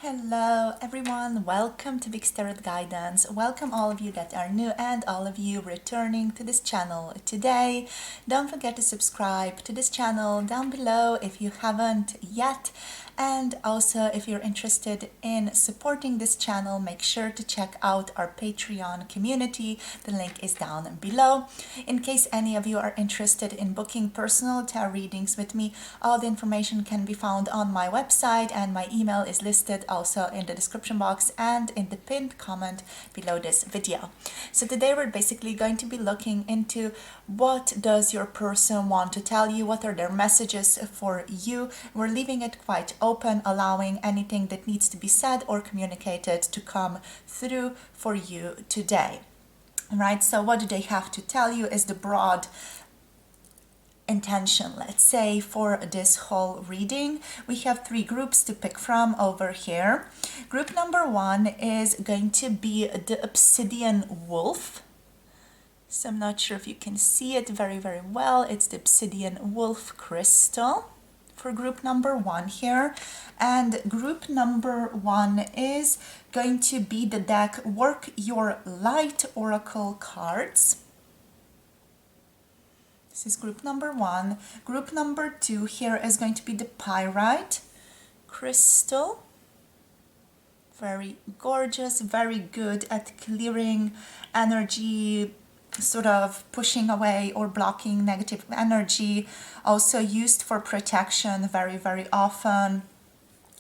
Hello everyone, welcome to Big Tarot Guidance. Welcome all of you that are new and all of you returning to this channel today. Don't forget to subscribe to this channel down below if you haven't yet. And also, if you're interested in supporting this channel, make sure to check out our Patreon community. The link is down below. In case any of you are interested in booking personal tarot readings with me, all the information can be found on my website, and my email is listed also in the description box and in the pinned comment below this video. So today we're basically going to be looking into what does your person want to tell you, what are their messages for you. We're leaving it quite open, allowing anything that needs to be said or communicated to come through for you today. Right, so what do they have to tell you is the broad intention, let's say, for this whole reading. We have three groups to pick from over here. Group number one is going to be the Obsidian Wolf. So I'm not sure if you can see it very well. It's the Obsidian Wolf crystal for group number one here. And group number one is going to be the deck Work Your Light Oracle cards. This is group number one. Group number two here is going to be the Pyrite crystal. Very gorgeous, very good at clearing energy, sort of pushing away or blocking negative energy. Also used for protection very often.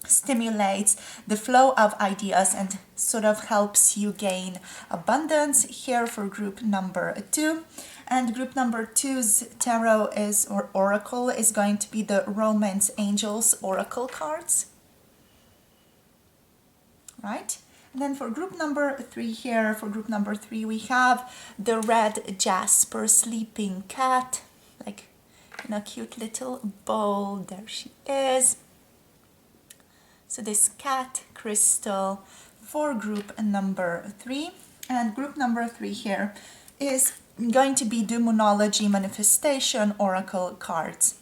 Stimulates the flow of ideas and sort of helps you gain abundance here for group number two. And group number two's tarot is, or oracle, is going to be the Romance Angels oracle cards. Right? And then for group number three here, for group number three, we have the red Jasper sleeping cat, like in a cute little bowl. There she is. So this cat crystal for group number three. And group number three here is going to be the Moonology manifestation oracle cards.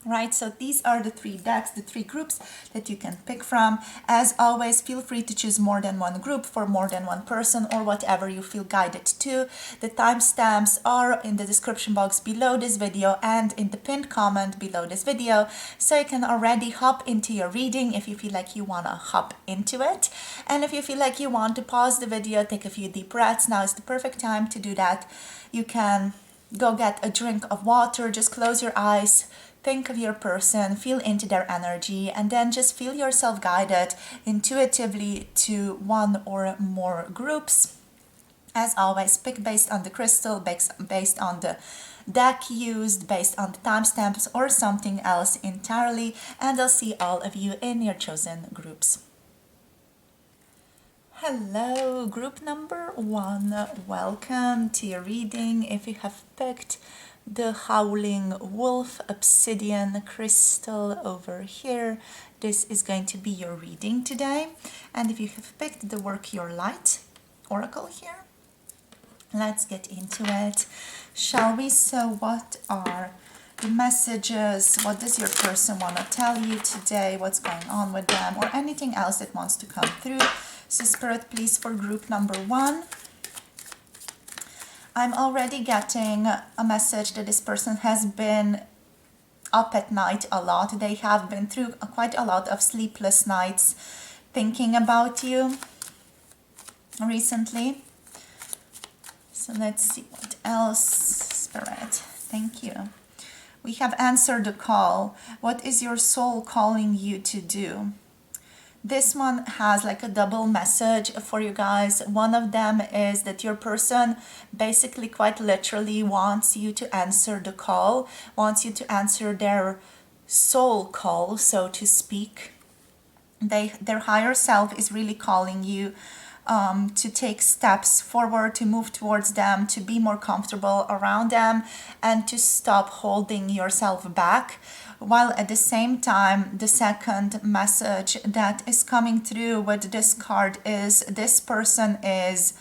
Right, so these are the three decks, the three groups that you can pick from. As always, feel free to choose more than one group for more than one person or whatever you feel guided to. The timestamps are in the description box below this video and in the pinned comment below this video, so you can already hop into your reading if you feel like you want to hop into it. And if you feel like you want to pause the video, take a few deep breaths, now is the perfect time to do that. You can go get a drink of water, just close your eyes, think of your person, feel into their energy, and then just feel yourself guided intuitively to one or more groups. As always, pick based on the crystal, based on the deck used, based on the timestamps, or something else entirely, and I'll see all of you in your chosen groups. Hello, group number one. Welcome to your reading. If you have picked the Howling Wolf Obsidian crystal over here, this is going to be your reading today. And if you have picked the Work Your Light oracle here, let's get into it, shall we? So what are the messages? What does your person want to tell you today? What's going on with them, or anything else that wants to come through? So Spirit, please, for group number one. I'm already getting a message that this person has been up at night a lot. They have been through quite a lot of sleepless nights thinking about you recently. So let's see what else. Spirit, thank you. We have answered the call. What is your soul calling you to do? This one has like a double message for you guys. One of them is that your person basically quite literally wants you to answer the call, wants you to answer their soul call, so to speak. Their higher self is really calling you to take steps forward, to move towards them, to be more comfortable around them, and to stop holding yourself back. While at the same time, the second message that is coming through with this card is this person is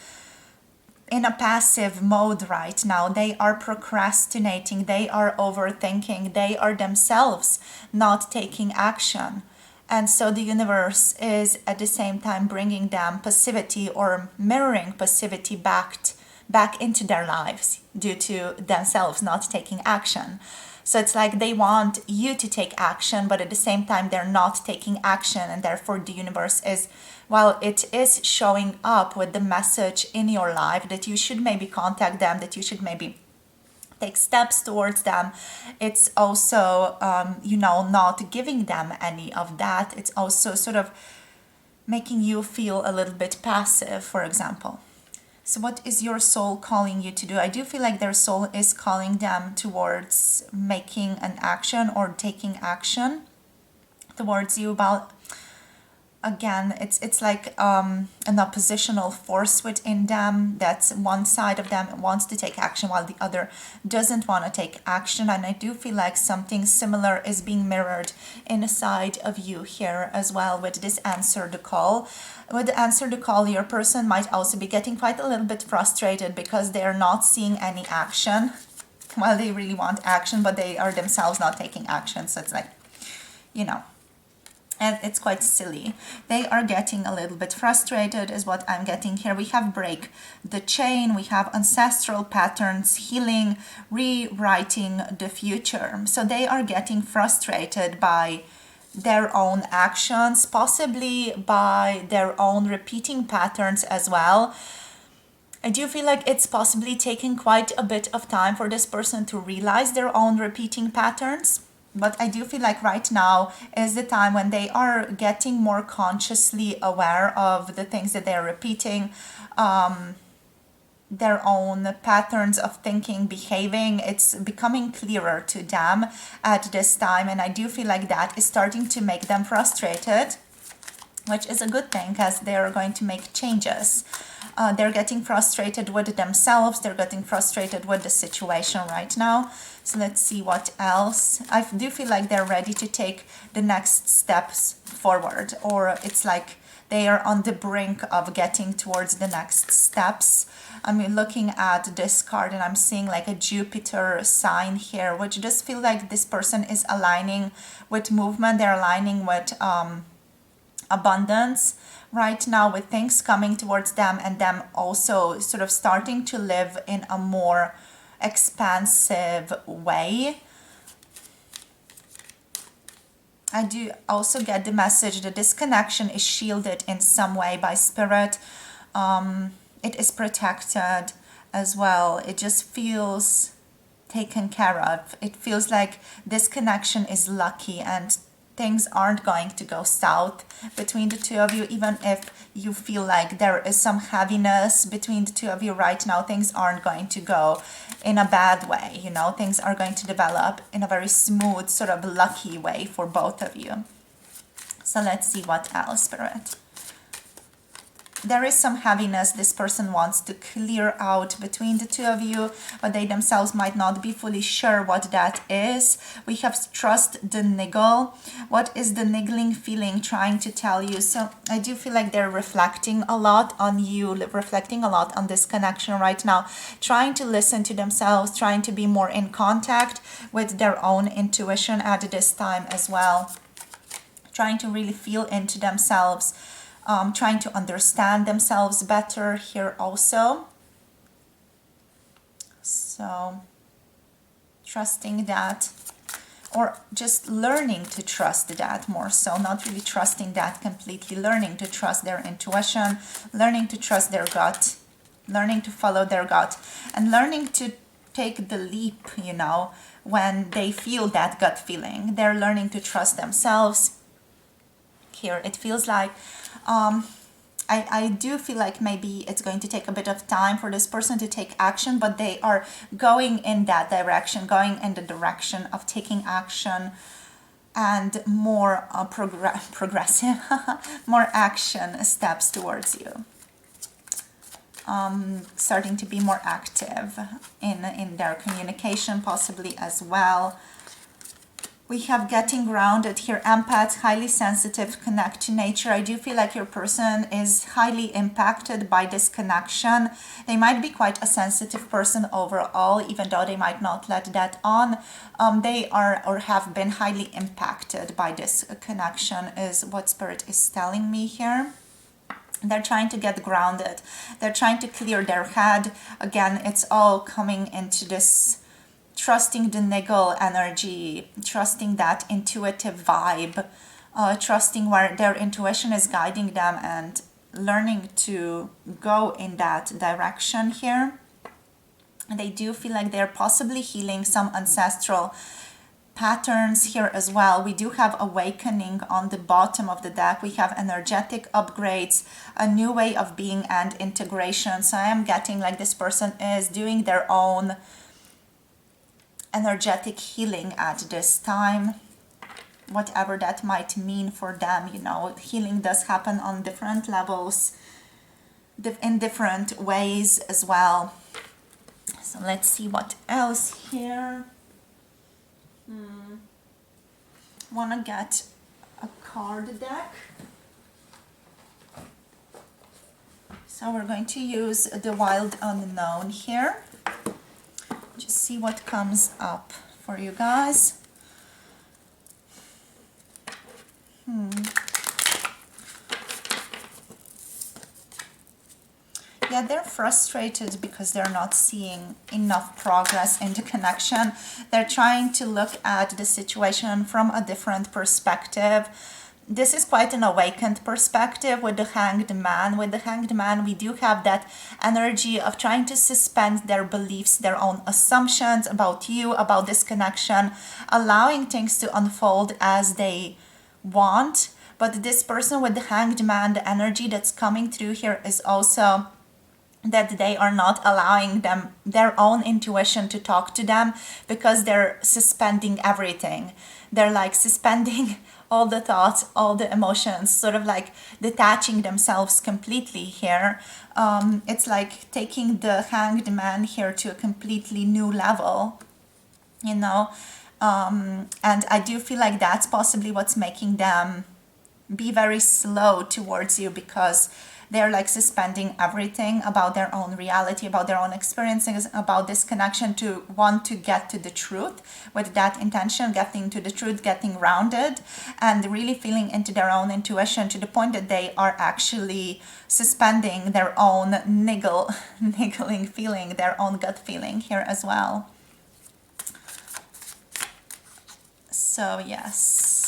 in a passive mode right now. They are procrastinating, they are overthinking, they are themselves not taking action. And so the universe is at the same time bringing them passivity or mirroring passivity back into their lives due to themselves not taking action. So it's like they want you to take action, but at the same time they're not taking action, and therefore the universe is, while it is showing up with the message in your life that you should maybe contact them, that you should maybe take steps towards them, it's also not giving them any of that. It's also sort of making you feel a little bit passive, for example. So what is your soul calling you to do? I do feel like their soul is calling them towards making an action or taking action towards you. About, again, it's like an oppositional force within them. That's one side of them wants to take action while the other doesn't want to take action. And I do feel like something similar is being mirrored inside of you here as well with this answer the call. With the answer the call, your person might also be getting quite a little bit frustrated because they're not seeing any action. Well, they really want action, but they are themselves not taking action. So it's like, and it's quite silly. They are getting a little bit frustrated is what I'm getting here. We have break the chain, we have ancestral patterns, healing, rewriting the future. So they are getting frustrated by their own actions, possibly by their own repeating patterns as well. I do feel like it's possibly taking quite a bit of time for this person to realize their own repeating patterns. But I do feel like right now is the time when they are getting more consciously aware of the things that they're repeating, their own patterns of thinking, behaving. It's becoming clearer to them at this time. And I do feel like that is starting to make them frustrated, which is a good thing because they're going to make changes. They're getting frustrated with themselves. They're getting frustrated with the situation right now. So let's see what else. I do feel like they're ready to take the next steps forward, or it's like they are on the brink of getting towards the next steps. I'm looking at this card and I'm seeing like a Jupiter sign here, which just feel like this person is aligning with movement. They're aligning with abundance right now, with things coming towards them and them also sort of starting to live in a more expansive way. I do also get the message that this connection is shielded in some way by spirit. It is protected as well. It just feels taken care of. It feels like this connection is lucky and things aren't going to go south between the two of you. Even if you feel like there is some heaviness between the two of you right now, things aren't going to go in a bad way. Things are going to develop in a very smooth, sort of lucky way for both of you. So let's see what else, Spirit. There is some heaviness this person wants to clear out between the two of you, but they themselves might not be fully sure what that is. We have trust the niggle. What is the niggling feeling trying to tell you? So I do feel like they're reflecting a lot on you, reflecting a lot on this connection right now, trying to listen to themselves, trying to be more in contact with their own intuition at this time as well, trying to really feel into themselves. Trying to understand themselves better here also. So trusting that, or just learning to trust that more so, not really trusting that completely, learning to trust their intuition, learning to trust their gut, learning to follow their gut, and learning to take the leap, when they feel that gut feeling. They're learning to trust themselves. Here it feels like I do feel like maybe it's going to take a bit of time for this person to take action, but they are going in that direction, going in the direction of taking action and more progressive, more action steps towards you. Starting to be more active in their communication possibly as well. We have getting grounded here, empath, highly sensitive, connect to nature. I do feel like your person is highly impacted by this connection. They might be quite a sensitive person overall, even though they might not let that on. They are or have been highly impacted by this connection is what Spirit is telling me here. They're trying to get grounded. They're trying to clear their head. Again, it's all coming into this trusting the niggle energy, trusting that intuitive vibe, trusting where their intuition is guiding them and learning to go in that direction here. And they do feel like they're possibly healing some ancestral patterns here as well. We do have awakening on the bottom of the deck. We have energetic upgrades, a new way of being and integration. So I am getting like this person is doing their own energetic healing at this time, whatever that might mean for them. You know, healing does happen on different levels, in different ways as well. So let's see what else here. Want to get a card deck. So we're going to use the Wild Unknown here. Just see what comes up for you guys. Yeah, they're frustrated because they're not seeing enough progress in the connection. They're trying to look at the situation from a different perspective. This is quite an awakened perspective with the Hanged Man. With the Hanged Man, we do have that energy of trying to suspend their beliefs, their own assumptions about you, about this connection, allowing things to unfold as they want. But this person with the Hanged Man, the energy that's coming through here is also that they are not allowing them their own intuition to talk to them because they're suspending everything. They're like suspending all the thoughts, all the emotions, sort of like detaching themselves completely here. It's like taking the Hanged Man here to a completely new level, you know. And I do feel like that's possibly what's making them be very slow towards you, because they're like suspending everything about their own reality, about their own experiences, about this connection, to want to get to the truth with that intention, getting to the truth, getting grounded, and really feeling into their own intuition to the point that they are actually suspending their own niggling feeling, their own gut feeling here as well. So yes.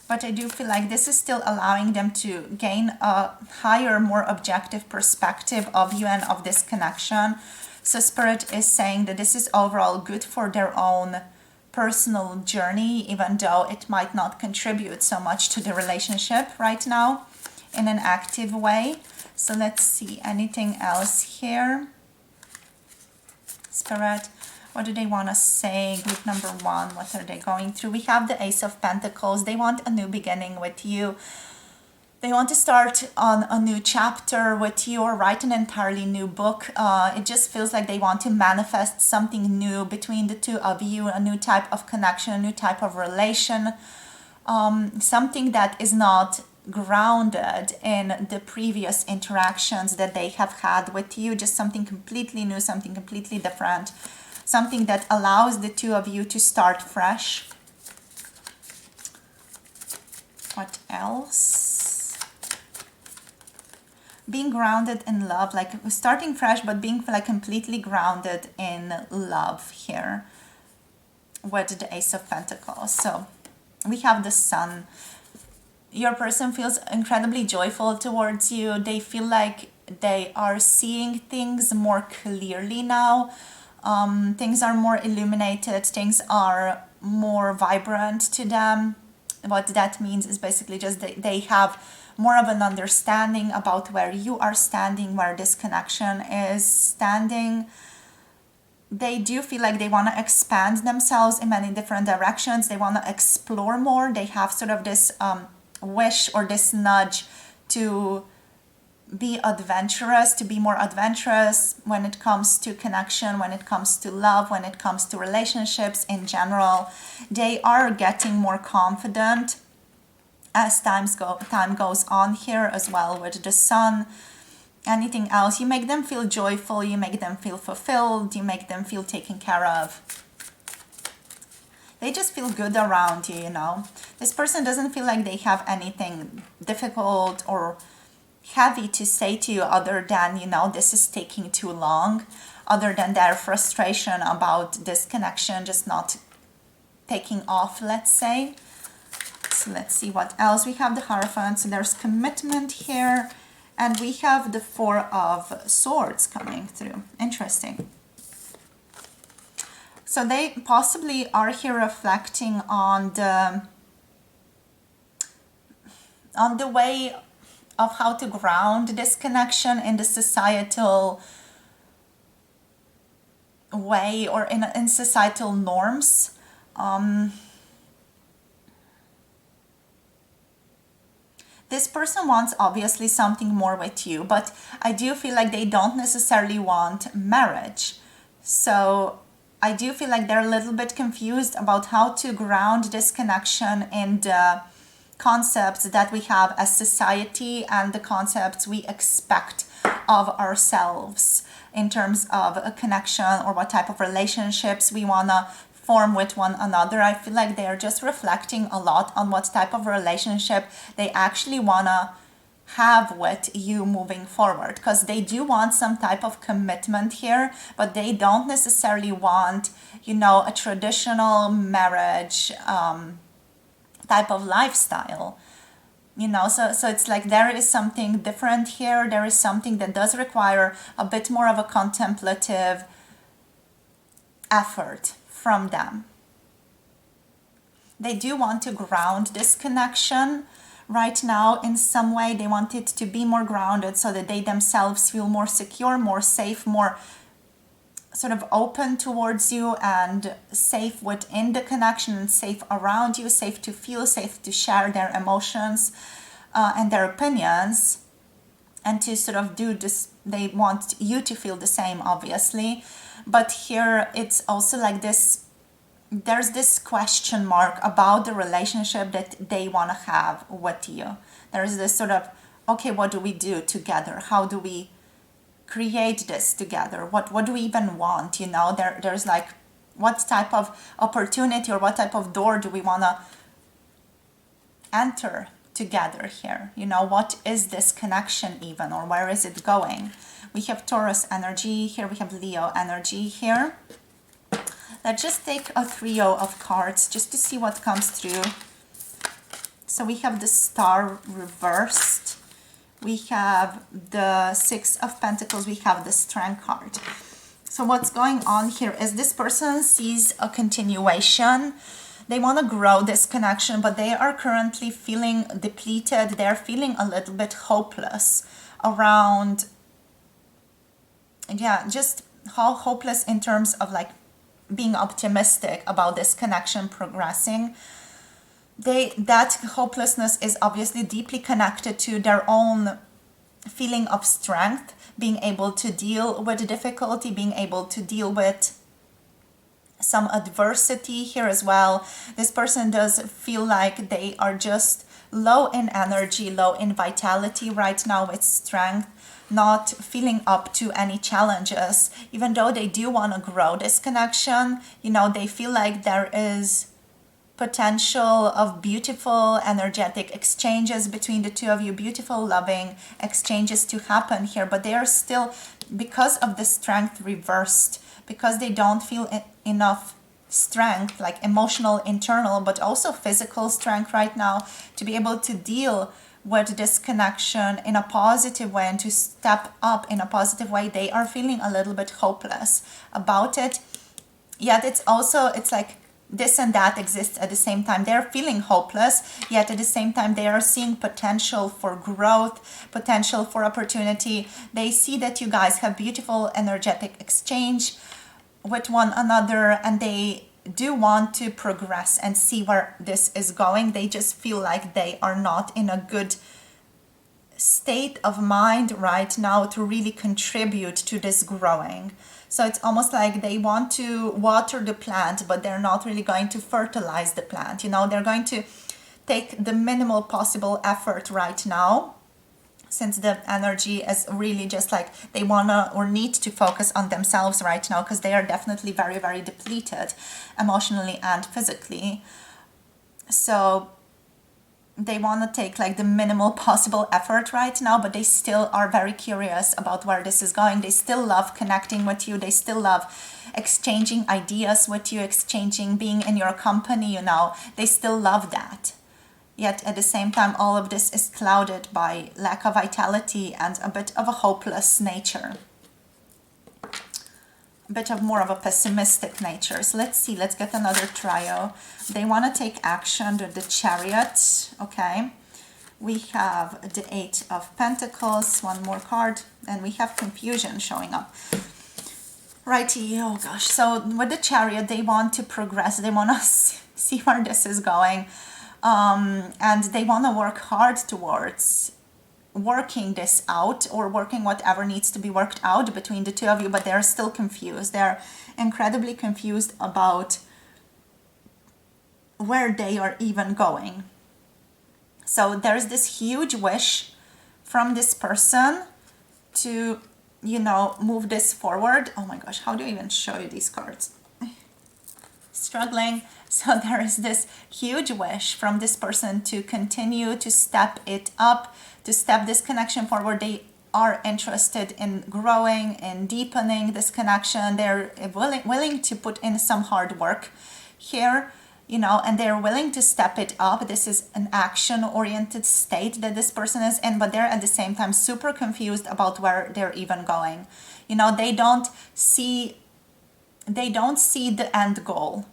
But I do feel like this is still allowing them to gain a higher, more objective perspective of you and of this connection. So Spirit is saying that this is overall good for their own personal journey, even though it might not contribute so much to the relationship right now in an active way. So let's see, anything else here? Spirit, what do they want to say? Group number 1, what are they going through? We have the Ace of Pentacles. They want a new beginning with you. They want to start on a new chapter with you or write an entirely new book. It just feels like they want to manifest something new between the two of you, a new type of connection, a new type of relation, something that is not grounded in the previous interactions that they have had with you, just something completely new, something completely different. Something that allows the two of you to start fresh. What else? Being grounded in love, like starting fresh, but being like completely grounded in love here with the Ace of Pentacles. So we have the Sun. Your person feels incredibly joyful towards you. They feel like they are seeing things more clearly now. Things are more illuminated, things are more vibrant to them. What that means is basically just they have more of an understanding about where you are standing, where this connection is standing. They do feel like they want to expand themselves in many different directions. They want to explore more. They have sort of this wish or this nudge to be adventurous, to be more adventurous when it comes to connection, when it comes to love, when it comes to relationships in general. They are getting more confident as time goes on here as well with the sun. Anything else, you make them feel joyful, you make them feel fulfilled, you make them feel taken care of. They just feel good around you, you know. This person doesn't feel like they have anything difficult or heavy to say to you other than, you know, this is taking too long, other than their frustration about this connection just not taking off, let's say. So let's see what else. We have the Hierophant, so there's commitment here, and we have the Four of Swords coming through. Interesting. So they possibly are here reflecting on the way of how to ground this connection in the societal way or in societal norms. This person wants obviously something more with you, but I do feel like they don't necessarily want marriage. So I do feel like they're a little bit confused about how to ground this connection in the concepts that we have as society and the concepts we expect of ourselves in terms of a connection or what type of relationships we want to form with one another. I feel like they're just reflecting a lot on what type of relationship they actually want to have with you moving forward, because they do want some type of commitment here, but they don't necessarily want, you know, a traditional marriage type of lifestyle, you know. So it's like there is something different here. There is something that does require a bit more of a contemplative effort from them. They do want to ground this connection right now in some way. They want it to be more grounded so that they themselves feel more secure, more safe, more sort of open towards you and safe within the connection, safe around you, safe to feel, safe to share their emotions and their opinions, and to sort of do this. They want you to feel the same, obviously, but here it's also like this, there's this question mark about the relationship that they want to have with you. There's this sort of, okay, what do we do together? How do we create this together? What do we even want? You know, there's like, what type of opportunity or what type of door do we want to enter together here? You know, what is this connection even, or where is it going? We have Taurus energy here, we have Leo energy here. Let's just take a trio of cards just to see what comes through. So we have the Star reversed, we have the Six of Pentacles, we have the Strength card. So what's going on here is this person sees a continuation. They want to grow this connection, but they are currently feeling depleted. They're feeling a little bit hopeless around, yeah, just how hopeless in terms of like being optimistic about this connection progressing. That hopelessness is obviously deeply connected to their own feeling of strength, being able to deal with difficulty, being able to deal with some adversity here as well. This person does feel like they are just low in energy, low in vitality right now with strength, not feeling up to any challenges. Even though they do want to grow this connection, you know, they feel like there is potential of beautiful energetic exchanges between the two of you, beautiful loving exchanges to happen here, but they are still, because of the strength reversed, because they don't feel enough strength, like emotional, internal, but also physical strength right now to be able to deal with this connection in a positive way and to step up in a positive way. They are feeling a little bit hopeless about it. Yet it's like this and that exists at the same time. They're feeling hopeless, yet at the same time they are seeing potential for growth, potential for opportunity. They see that you guys have beautiful energetic exchange with one another, and they do want to progress and see where this is going. They just feel like they are not in a good state of mind right now to really contribute to this growing. So it's almost like they want to water the plant, but they're not really going to fertilize the plant. You know, they're going to take the minimal possible effort right now, since the energy is really just like they wanna or need to focus on themselves right now, because they are definitely very, very depleted emotionally and physically. So they want to take like the minimal possible effort right now, but they still are very curious about where this is going. They still love connecting with you. They still love exchanging ideas with you, exchanging, being in your company, you know. They still love that. Yet at the same time, all of this is clouded by lack of vitality and a bit of a hopeless nature. A bit of more of a pessimistic nature. So let's see, let's get another trio. They want to take action with the Chariot, okay? We have the Eight of Pentacles, one more card, and we have confusion showing up. Righty, oh gosh. So with the Chariot, they want to progress. They want to see where this is going. And they want to work hard towards working this out, or working whatever needs to be worked out between the two of you, but they're still confused. They're incredibly confused about where they are even going. So there's this huge wish from this person to, you know, move this forward. Oh my gosh, how do I even show you these cards? Struggling. So there is this huge wish from this person to continue to step it up, to step this connection forward. They are interested in growing and deepening this connection. They're willing to put in some hard work here, you know, and they're willing to step it up. This is an action-oriented state that this person is in, but they're at the same time super confused about where they're even going. You know, they don't see the end goal.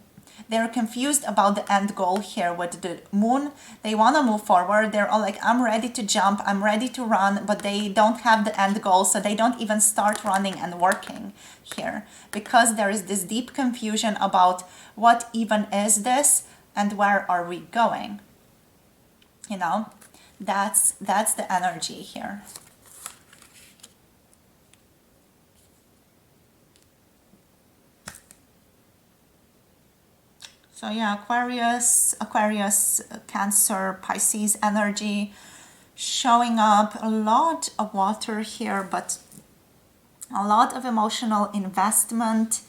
They're confused about the end goal here with the Moon. They want to move forward. They're all like, I'm ready to jump, I'm ready to run, but they don't have the end goal, so they don't even start running and working here, because there is this deep confusion about what even is this and where are we going. You know, that's the energy here. So yeah, Aquarius, Cancer, Pisces energy showing up. A lot of water here, but a lot of emotional investment,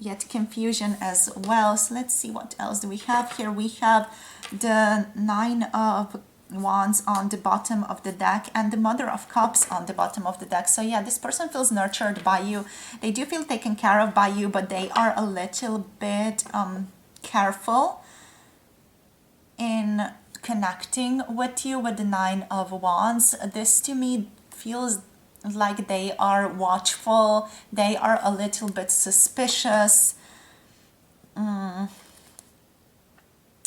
yet confusion as well. So let's see, what else do we have here? We have the Nine of Wands on the bottom of the deck and the Mother of Cups on the bottom of the deck. So yeah, this person feels nurtured by you. They do feel taken care of by you, but they are a little bit careful in connecting with you with the Nine of Wands. This to me feels like they are watchful. They are a little bit suspicious.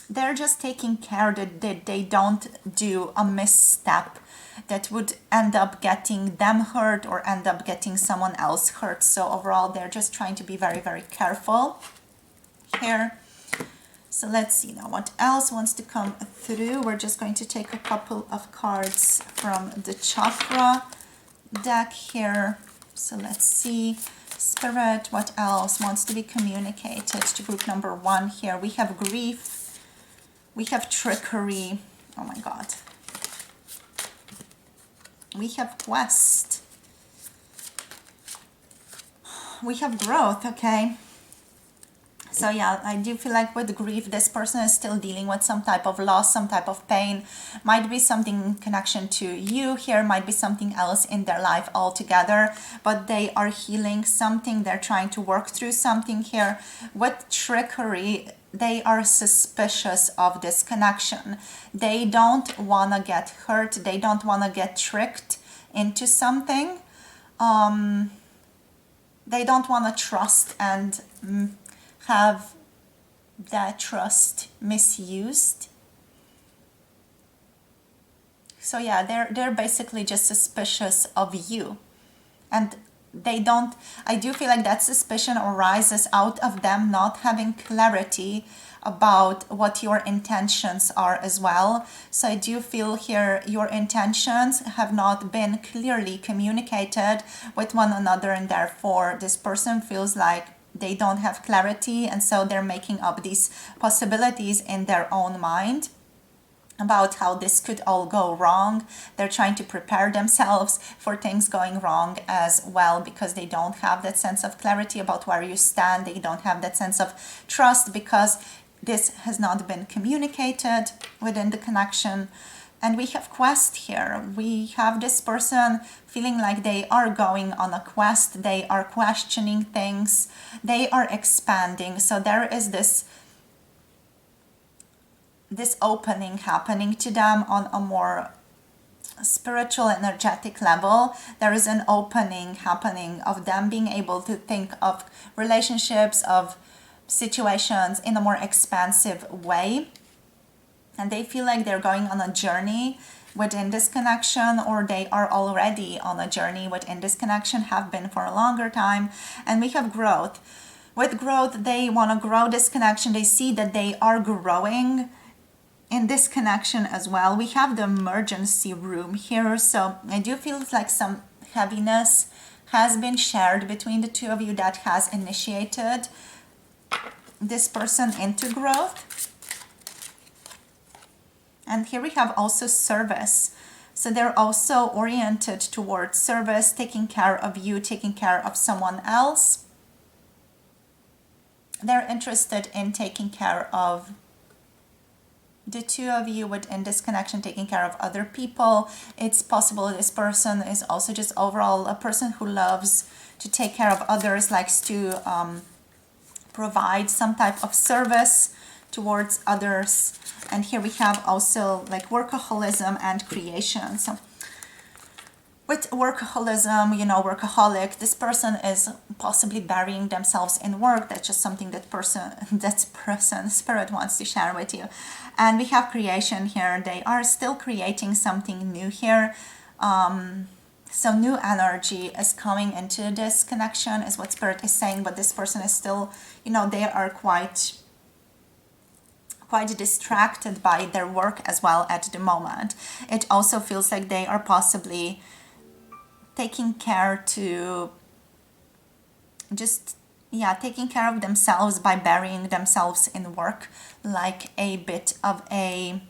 They're just taking care that they don't do a misstep that would end up getting them hurt or end up getting someone else hurt. So overall, they're just trying to be very, very careful here. So let's see now what else wants to come through. We're just going to take a couple of cards from the chakra deck here. So let's see. Spirit, what else wants to be communicated to group number 1 here? We have grief. We have trickery. Oh my God. We have quest. We have growth, okay? So yeah, I do feel like with grief, this person is still dealing with some type of loss, some type of pain. Might be something in connection to you here, might be something else in their life altogether, but they are healing something. They're trying to work through something here. With trickery, they are suspicious of this connection. They don't want to get hurt. They don't want to get tricked into something. They don't want to trust and have that trust misused. So yeah, they're basically just suspicious of you. And they don't, I do feel like that suspicion arises out of them not having clarity about what your intentions are as well. So I do feel here your intentions have not been clearly communicated with one another, and therefore this person feels like they don't have clarity, and so they're making up these possibilities in their own mind about how this could all go wrong. They're trying to prepare themselves for things going wrong as well, because they don't have that sense of clarity about where you stand. They don't have that sense of trust because this has not been communicated within the connection. And we have quest here. We have this person feeling like they are going on a quest. They are questioning things. They are expanding. So there is this opening happening to them on a more spiritual, energetic level. There is an opening happening of them being able to think of relationships, of situations in a more expansive way. And they feel like they're going on a journey within this connection, or they are already on a journey within this connection, have been for a longer time. And we have growth. With growth, they want to grow this connection. They see that they are growing in this connection as well. We have the emergency room here, so I do feel like some heaviness has been shared between the two of you that has initiated this person into growth. And here we have also service. So they're also oriented towards service, taking care of you, taking care of someone else. They're interested in taking care of the two of you within this connection, taking care of other people. It's possible this person is also just overall a person who loves to take care of others, likes to provide some type of service towards others. And here we have also like workaholism and creation. So with workaholism, workaholic, this person is possibly burying themselves in work. That's just something that person spirit wants to share with you. And we have creation here. They are still creating something new here. So new energy is coming into this connection is what spirit is saying, but this person is still, they are quite distracted by their work as well at the moment. It also feels like they are possibly taking care of themselves by burying themselves in work, like a bit of a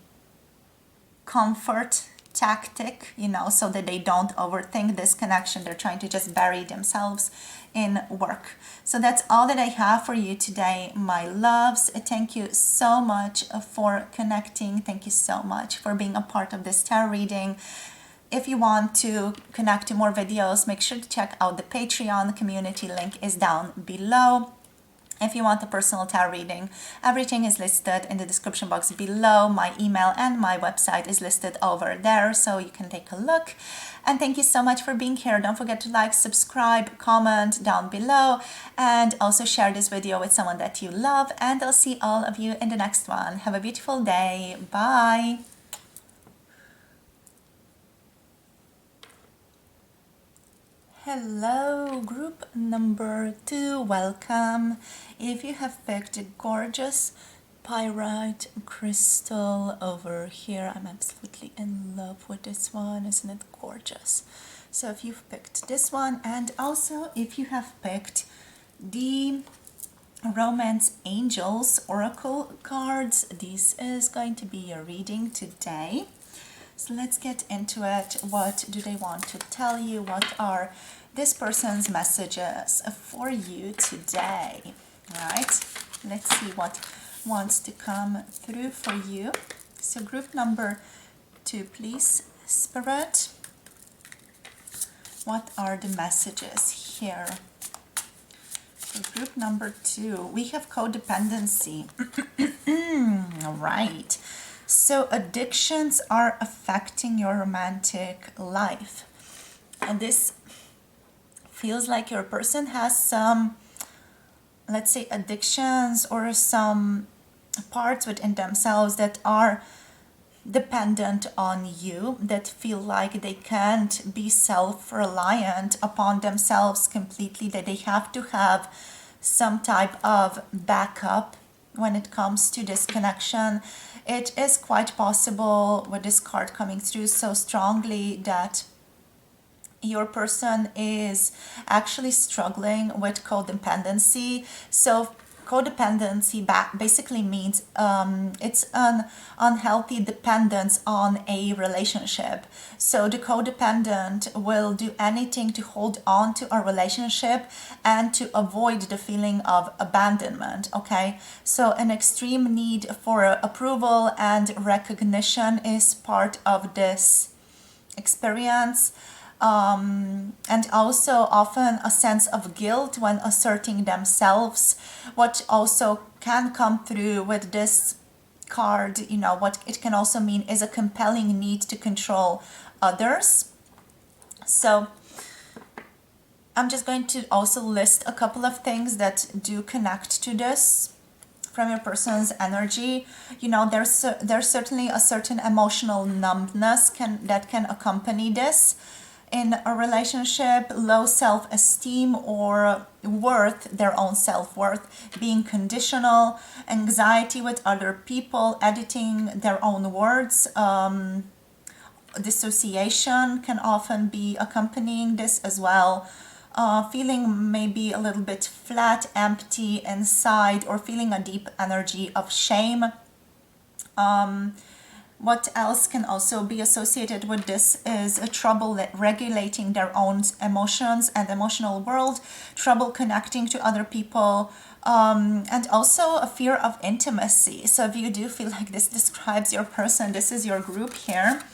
comfort tactic, so that they don't overthink this connection. They're trying to just bury themselves in work. So that's all that I have for you today, my loves. Thank you so much for connecting. Thank you so much for being a part of this tarot reading. If you want to connect to more videos, make sure to check out the Patreon community. Link is down below. If you want a personal tarot reading, everything is listed in the description box below. My email and my website is listed over there, so you can take a look. And thank you so much for being here. Don't forget to like, subscribe, comment down below, and also share this video with someone that you love. And I'll see all of you in the next one. Have a beautiful day. Bye. Hello, group number 2, welcome. If you have picked a gorgeous pyrite crystal over here, I'm absolutely in love with this one, isn't it gorgeous? So if you've picked this one, and also if you have picked the Romance Angels Oracle cards, this is going to be your reading today. So let's get into it. What do they want to tell you? What are this person's messages for you today? All right, let's see what wants to come through for you. So group number 2, please, Spirit. What are the messages here? For group number 2, we have codependency. All right. So addictions are affecting your romantic life. And this feels like your person has some, let's say, addictions or some parts within themselves that are dependent on you, that feel like they can't be self-reliant upon themselves completely, that they have to have some type of backup when it comes to this connection. It is quite possible with this card coming through so strongly that your person is actually struggling with codependency. So codependency basically means it's an unhealthy dependence on a relationship. So the codependent will do anything to hold on to a relationship and to avoid the feeling of abandonment. Okay, so an extreme need for approval and recognition is part of this experience. And also often a sense of guilt when asserting themselves. What also can come through with this card, what it can also mean is a compelling need to control others. So I'm just going to also list a couple of things that do connect to this from your person's energy. There's certainly a certain emotional numbness that can accompany this in a relationship, low self-esteem or worth, their own self-worth, being conditional, anxiety with other people, editing their own words, dissociation can often be accompanying this as well. Feeling maybe a little bit flat, empty inside, or feeling a deep energy of shame. What else can also be associated with this is a trouble regulating their own emotions and emotional world, trouble connecting to other people, and also a fear of intimacy. So if you do feel like this describes your person, this is your group here.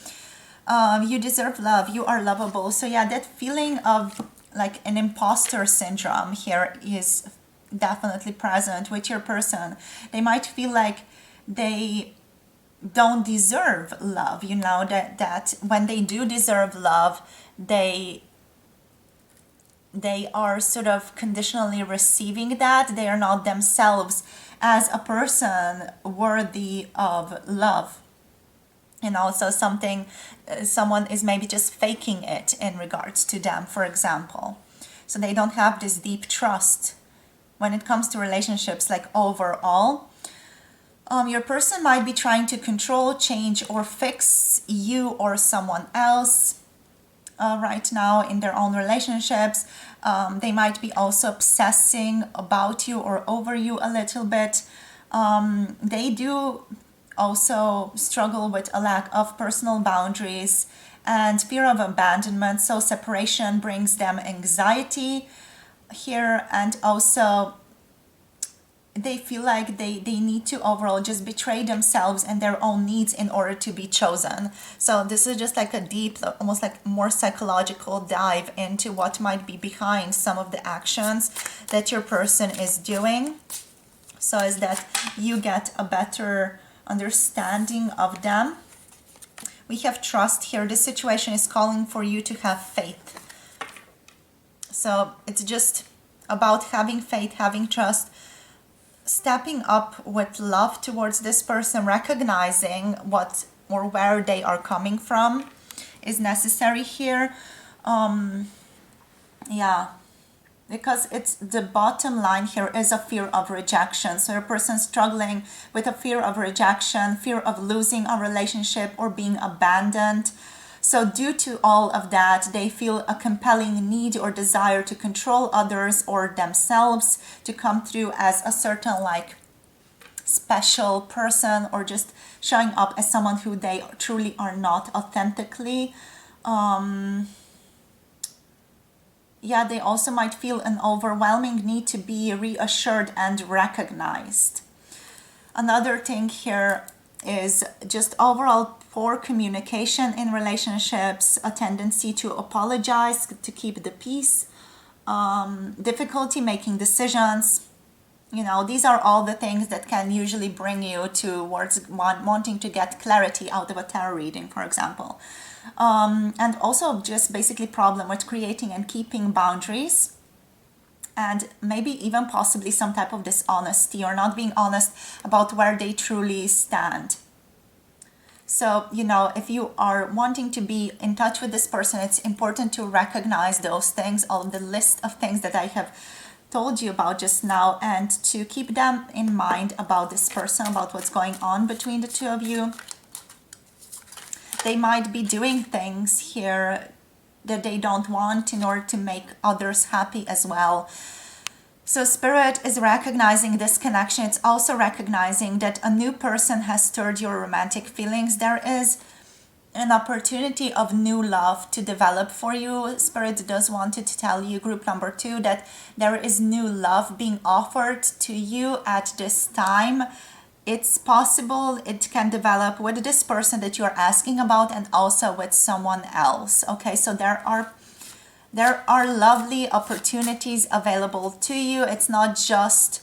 You deserve love, you are lovable. So yeah, that feeling of like an imposter syndrome here is definitely present with your person. They might feel like they don't deserve love, that when they do deserve love, they are sort of conditionally receiving that. They are not themselves as a person worthy of love. So someone is maybe just faking it in regards to them, for example. So they don't have this deep trust when it comes to relationships, like overall. Your person might be trying to control, change, or fix you or someone else right now in their own relationships. They might be also obsessing about you or over you a little bit. They do also struggle with a lack of personal boundaries and fear of abandonment. So separation brings them anxiety here, and also they feel like they need to overall just betray themselves and their own needs in order to be chosen. So this is just like a deep, almost like more psychological dive into what might be behind some of the actions that your person is doing. So is that you get a better understanding of them. We have trust here. This situation is calling for you to have faith. So it's just about having faith, having trust, stepping up with love towards this person, recognizing what or where they are coming from is necessary here. Because it's the bottom line here is a fear of rejection. So a person struggling with a fear of rejection, fear of losing a relationship or being abandoned. So due to all of that, they feel a compelling need or desire to control others or themselves, to come through as a certain like special person, or just showing up as someone who they truly are not authentically. They also might feel an overwhelming need to be reassured and recognized. Another thing here is just overall poor communication in relationships, a tendency to apologize, to keep the peace, difficulty making decisions. These are all the things that can usually bring you towards wanting to get clarity out of a tarot reading, for example. And also just basically problem with creating and keeping boundaries, and maybe even possibly some type of dishonesty or not being honest about where they truly stand. So, you know, if you are wanting to be in touch with this person, it's important to recognize those things, all the list of things that I have told you about just now, and to keep them in mind about this person, about what's going on between the two of you. They might be doing things here that they don't want in order to make others happy as well. So Spirit is recognizing this connection. It's also recognizing that a new person has stirred your romantic feelings. There is an opportunity of new love to develop for you. Spirit does want to tell you, group number 2, that there is new love being offered to you at this time. It's possible it can develop with this person that you're asking about, and also with someone else. Okay, so there are lovely opportunities available to you. It's not just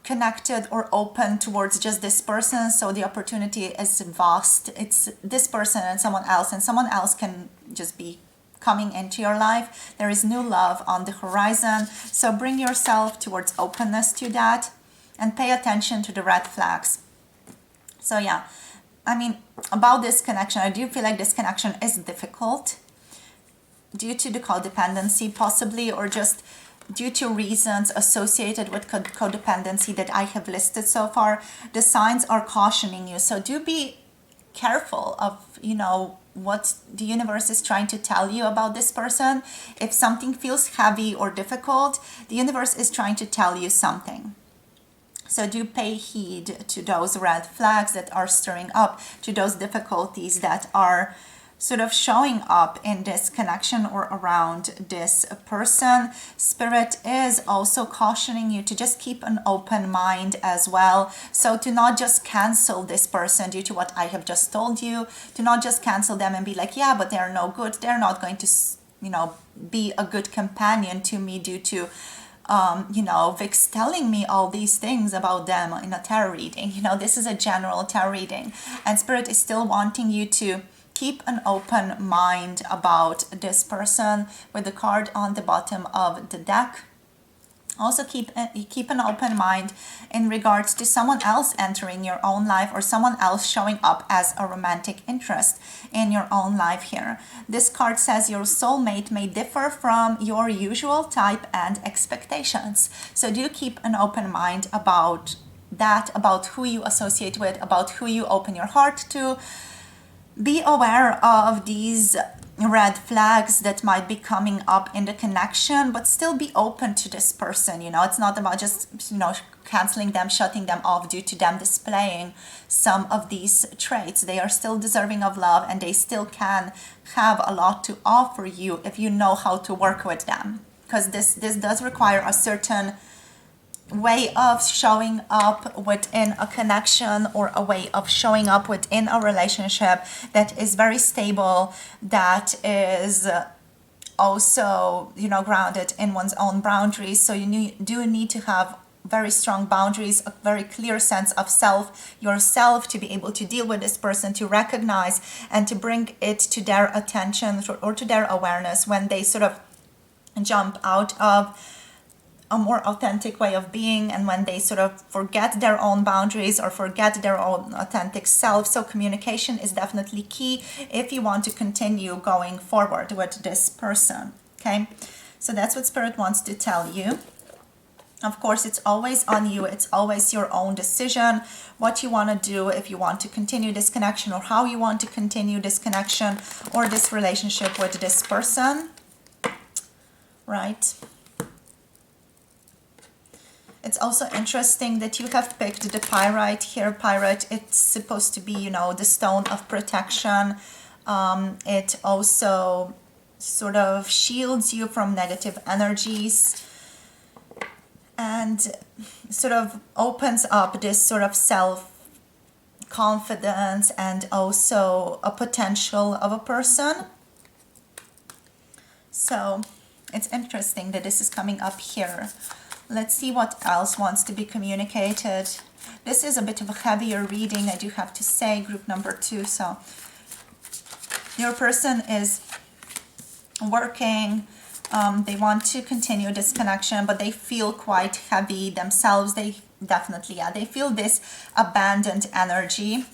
connected or open towards just this person. So the opportunity is vast. It's this person and someone else can just be coming into your life. There is new love on the horizon. So bring yourself towards openness to that and pay attention to the red flags. So yeah, I mean, about this connection, I do feel like this connection is difficult due to the codependency possibly, or just due to reasons associated with codependency that I have listed so far. The signs are cautioning you. So do be careful of, you know, what the universe is trying to tell you about this person. If something feels heavy or difficult, the universe is trying to tell you something. So do pay heed to those red flags that are stirring up, to those difficulties that are sort of showing up in this connection or around this person. Spirit is also cautioning you to just keep an open mind as well. So to not just cancel this person due to what I have just told you, to not just cancel them and be like, yeah, but they're no good. They're not going to, you know, be a good companion to me due to you know, Vic's telling me all these things about them in a tarot reading. You know, this is a general tarot reading, and Spirit is still wanting you to keep an open mind about this person with the card on the bottom of the deck. Also keep an open mind in regards to someone else entering your own life, or someone else showing up as a romantic interest in your own life here. This card says your soulmate may differ from your usual type and expectations. So do keep an open mind about that, about who you associate with, about who you open your heart to. Be aware of these red flags that might be coming up in the connection, but still be open to this person. You know, it's not about just, you know, canceling them, shutting them off due to them displaying some of these traits. They are still deserving of love, and they still can have a lot to offer you if you know how to work with them, because this does require a certain way of showing up within a connection, or a way of showing up within a relationship that is very stable, that is also, you know, grounded in one's own boundaries. So you do need to have very strong boundaries, a very clear sense of yourself, to be able to deal with this person, to recognize and to bring it to their attention or to their awareness when they sort of jump out of a more authentic way of being, and when they sort of forget their own boundaries or forget their own authentic self. So communication is definitely key if you want to continue going forward with this person. Okay, so that's what Spirit wants to tell you. Of course, it's always on you. It's always your own decision what you want to do, if you want to continue this connection, or how you want to continue this connection or this relationship with this person, right? It's also interesting that you have picked the Pyrite here. Pyrite, it's supposed to be, you know, the stone of protection. It also sort of shields you from negative energies, and sort of opens up this sort of self-confidence and also a potential of a person. So it's interesting that this is coming up here. Let's see what else wants to be communicated. This is a bit of a heavier reading, I do have to say, group number 2. So your person is working. They want to continue this connection, but they feel quite heavy themselves. They definitely, yeah, they feel this abandoned energy.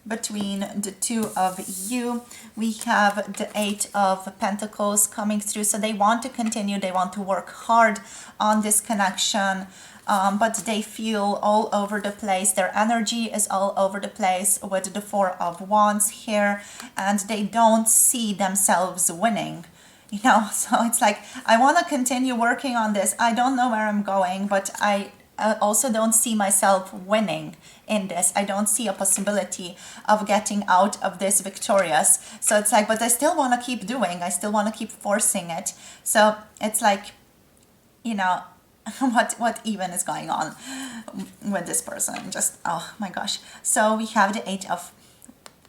between the two of you. We have the Eight of Pentacles coming through. So they want to continue, they want to work hard on this connection, but they feel all over the place. Their energy is all over the place with the Four of Wands here, and they don't see themselves winning. You know, so it's like, I want to continue working on this. I don't know where I'm going, but I also don't see myself winning in this. I don't see a possibility of getting out of this victorious. So it's like, but I still want to keep doing. I still want to keep forcing it. So it's like, you know, what even is going on with this person? Just, oh my gosh. So we have the Eight of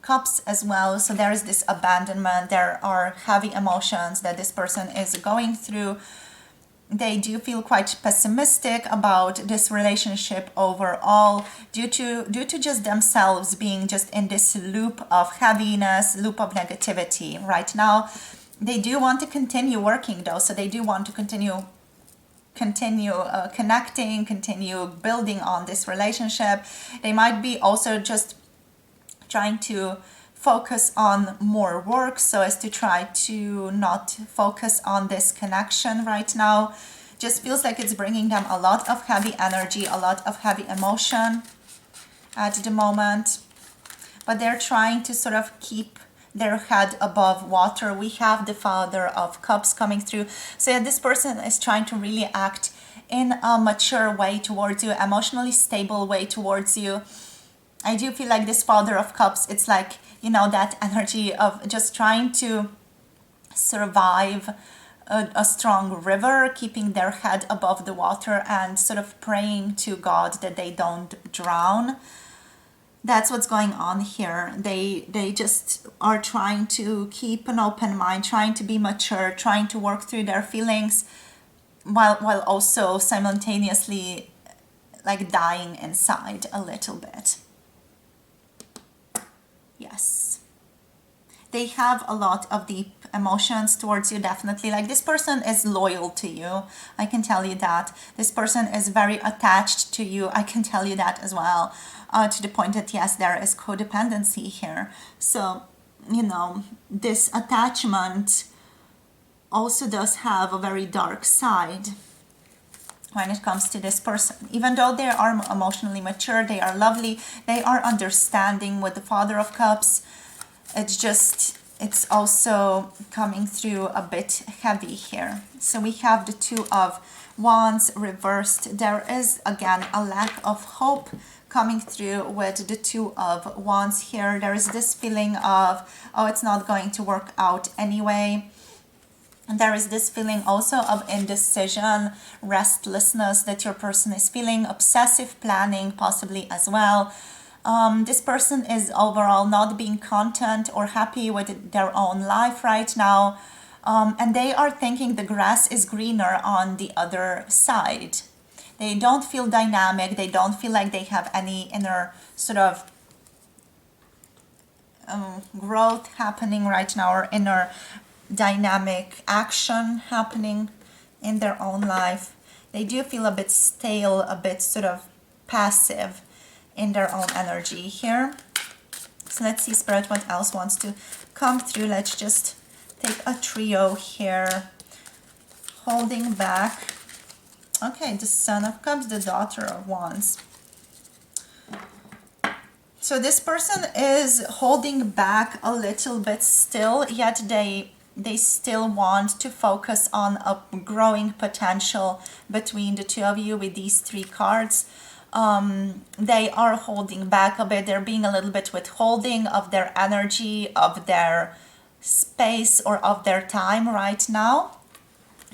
Cups as well. So there is this abandonment. There are heavy emotions that this person is going through. They do feel quite pessimistic about this relationship overall due to just themselves being just in this loop of heaviness, loop of negativity right now. They do want to continue working though. So they do want to continue connecting, continue building on this relationship. They might be also just trying to focus on more work so as to try to not focus on this connection right now. Just feels like it's bringing them a lot of heavy energy, a lot of heavy emotion at the moment. But they're trying to sort of keep their head above water. We have the Father of Cups coming through. So yeah, this person is trying to really act in a mature way towards you, emotionally stable way towards you. I do feel like this Father of Cups, it's like, you know, that energy of just trying to survive a strong river, keeping their head above the water and sort of praying to God that they don't drown. That's what's going on here. They just are trying to keep an open mind, trying to be mature, trying to work through their feelings while also simultaneously like dying inside a little bit. Yes. They have a lot of deep emotions towards you, definitely. Like this person is loyal to you. I can tell you that. This person is very attached to you. I can tell you that as well. To the point that, yes, there is codependency here. So, you know, this attachment also does have a very dark side when it comes to this person. Even though they are emotionally mature, they are lovely, they are understanding with the Father of Cups. It's also coming through a bit heavy here. So we have the Two of Wands reversed. There is, again, a lack of hope coming through with the Two of Wands here. There is this feeling of, oh, it's not going to work out anyway. And there is this feeling also of indecision, restlessness that your person is feeling, obsessive planning possibly as well. This person is overall not being content or happy with their own life right now. And they are thinking the grass is greener on the other side. They don't feel dynamic. They don't feel like they have any inner sort of growth happening right now, or inner dynamic action happening in their own life. They do feel a bit stale, a bit sort of passive in their own energy here. So let's see, Spirit, what else wants to come through. Let's just take a trio here. Holding back. Okay, the Son of Cups, the Daughter of Wands. So this person is holding back a little bit still, yet they still want to focus on a growing potential between the two of you with these three cards. They are holding back a bit. They're being a little bit withholding of their energy, of their space, or of their time right now.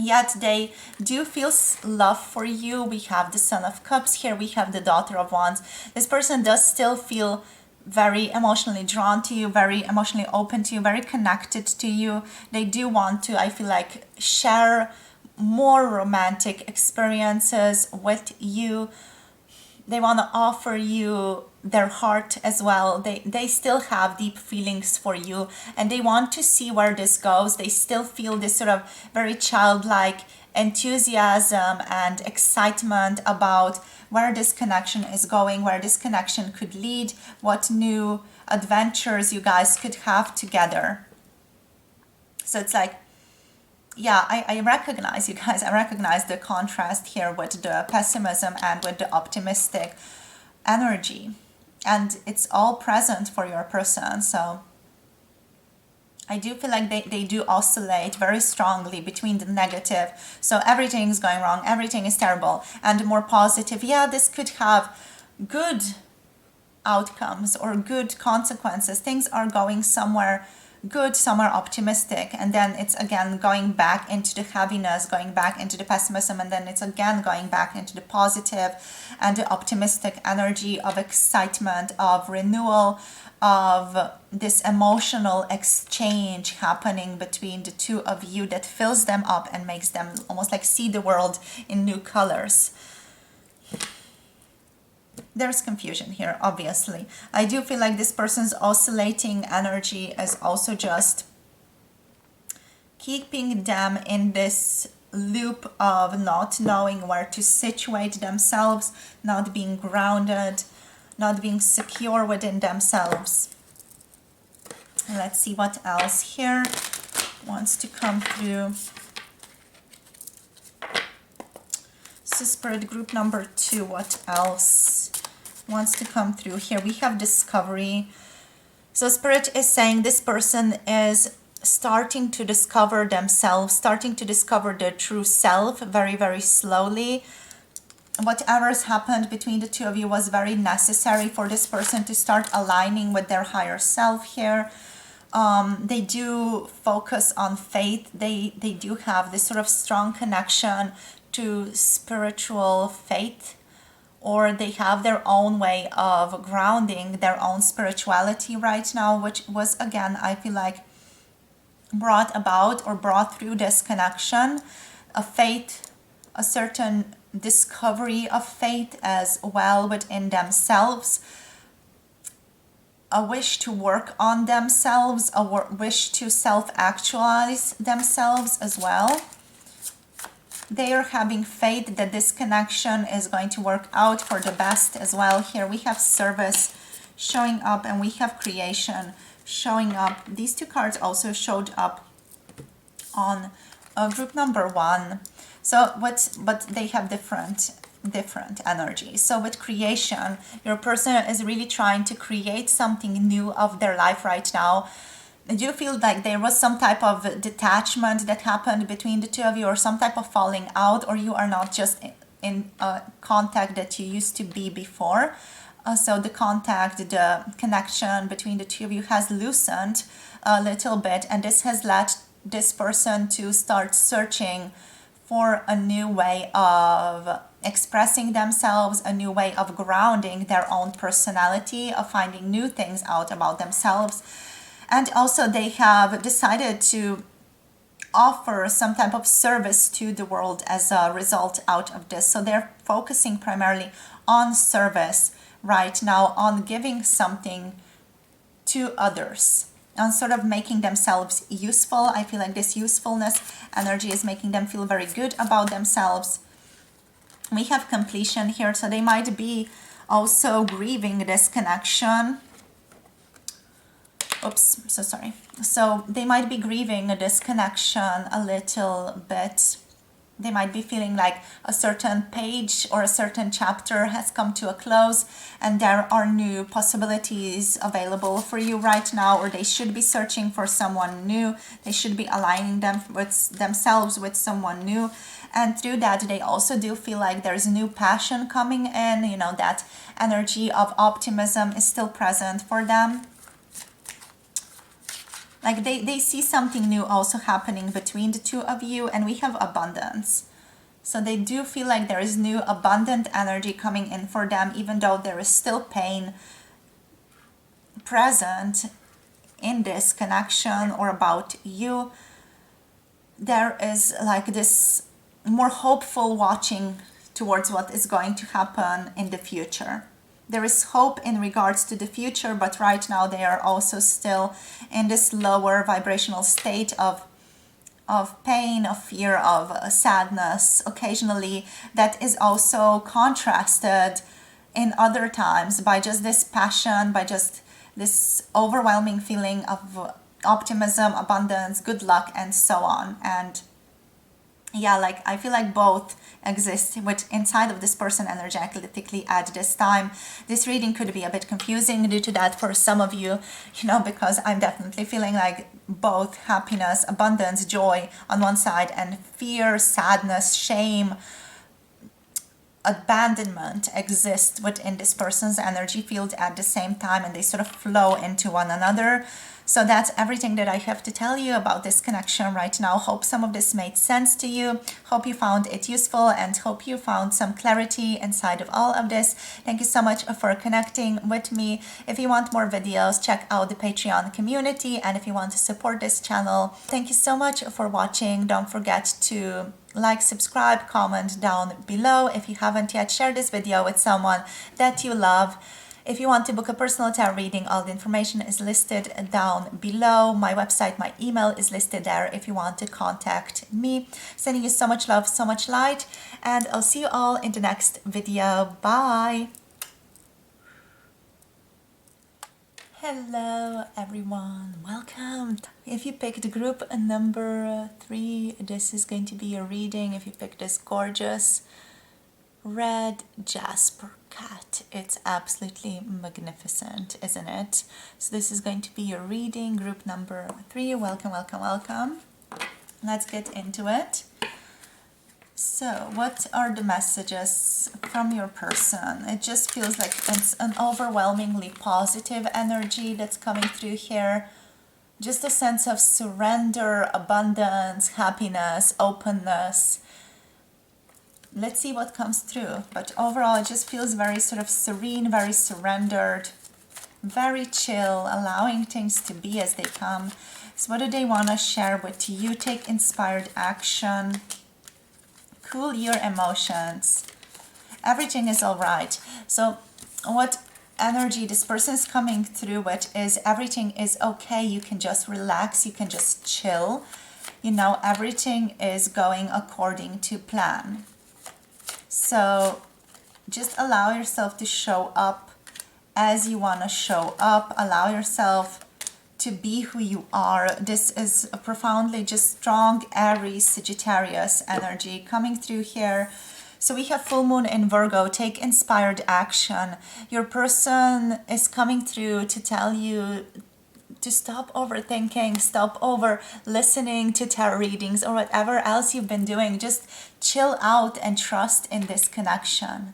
Yet they do feel love for you. We have the Son of Cups here. We have the Daughter of Wands. This person does still feel very emotionally drawn to you, very emotionally open to you, very connected to you. They do want to, I feel like, share more romantic experiences with you. They want to offer you their heart as well. They still have deep feelings for you, and they want to see where this goes. They still feel this sort of very childlike enthusiasm and excitement about where this connection is going, where this connection could lead, what new adventures you guys could have together. So it's like, yeah, I recognize, you guys, I recognize the contrast here with the pessimism and with the optimistic energy. And it's all present for your person. So I do feel like they do oscillate very strongly between the negative. So everything's going wrong, everything is terrible, and the more positive, yeah, this could have good outcomes or good consequences. Things are going somewhere good, somewhere optimistic, and then it's again going back into the heaviness, going back into the pessimism, and then it's again going back into the positive and the optimistic energy of excitement, of renewal, of this emotional exchange happening between the two of you that fills them up and makes them almost like see the world in new colors. There's confusion here, obviously. I do feel like this person's oscillating energy is also just keeping them in this loop of not knowing where to situate themselves, not being grounded, not being secure within themselves. Let's see what else here wants to come through. So Spirit group number 2, what else wants to come through here? We have discovery. So Spirit is saying this person is starting to discover themselves, starting to discover their true self very, very slowly. Whatever's happened between the two of you was very necessary for this person to start aligning with their higher self here. They do focus on faith. They do have this sort of strong connection to spiritual faith, or they have their own way of grounding their own spirituality right now, which was, again, I feel like brought about or brought through this connection, a faith, a certain discovery of faith as well within themselves, a wish to work on themselves, a wish to self-actualize themselves as well. They are having faith that this connection is going to work out for the best as well. Here we have service showing up and we have creation showing up. These two cards also showed up on group number 1. So but they have different energies. So with creation, your person is really trying to create something new of their life right now. Do you feel like there was some type of detachment that happened between the two of you, or some type of falling out, or you are not just in contact that you used to be before? So the contact, the connection between the two of you has loosened a little bit, and this has led this person to start searching for a new way of expressing themselves, a new way of grounding their own personality, of finding new things out about themselves. And also they have decided to offer some type of service to the world as a result out of this. So they're focusing primarily on service right now, on giving something to others, on sort of making themselves useful. I feel like this usefulness energy is making them feel very good about themselves. We have completion here, so they might be also grieving this connection. Oops, so sorry. So they might be grieving this connection a little bit. They might be feeling like a certain page or a certain chapter has come to a close and there are new possibilities available for you right now, or they should be searching for someone new. They should be aligning themselves with someone new. And through that, they also do feel like there's new passion coming in. You know, that energy of optimism is still present for them. Like they see something new also happening between the two of you, and we have abundance. So they do feel like there is new abundant energy coming in for them, even though there is still pain present in this connection or about you. There is like this more hopeful watching towards what is going to happen in the future. There is hope in regards to the future, but right now they are also still in this lower vibrational state of pain, of fear, of sadness occasionally, that is also contrasted in other times by just this passion, by just this overwhelming feeling of optimism, abundance, good luck, and so on. And yeah, like I feel like both exist inside of this person energetically at this time. This reading could be a bit confusing due to that for some of you, because I'm definitely feeling like both happiness, abundance, joy on one side, and fear, sadness, shame, abandonment exist within this person's energy field at the same time, and they sort of flow into one another. So that's everything that I have to tell you about this connection right now. Hope some of this made sense to you. Hope you found it useful, and hope you found some clarity inside of all of this. Thank you so much for connecting with me. If you want more videos, check out the Patreon community. And if you want to support this channel, thank you so much for watching. Don't forget to like, subscribe, comment down below. If you haven't yet, share this video with someone that you love. If you want to book a personal tarot reading, all the information is listed down below. My website, my email is listed there if you want to contact me. Sending you so much love, so much light, and I'll see you all in the next video. Bye! Hello everyone, welcome. If you picked group number 3, this is going to be a reading. If you picked this gorgeous red Jasper cat, it's absolutely magnificent, isn't it? So this is going to be your reading, group number 3. Welcome, welcome, welcome. Let's get into it. So what are the messages from your person? It just feels like it's an overwhelmingly positive energy that's coming through here. Just a sense of surrender, abundance, happiness, openness. Let's see what comes through. But overall, it just feels very sort of serene, very surrendered, very chill, allowing things to be as they come. So what do they want to share with you? Take inspired action. Cool your emotions. Everything is all right. So what energy this person is coming through with is everything is okay. You can just relax. You can just chill. Everything is going according to plan. So just allow yourself to show up as you want to show up. Allow yourself to be who you are. This is a profoundly just strong Aries Sagittarius energy coming through here. So we have full moon in Virgo. Take inspired action. Your person is coming through to tell you to stop overthinking, stop over listening to tarot readings or whatever else you've been doing. Just chill out and trust in this connection.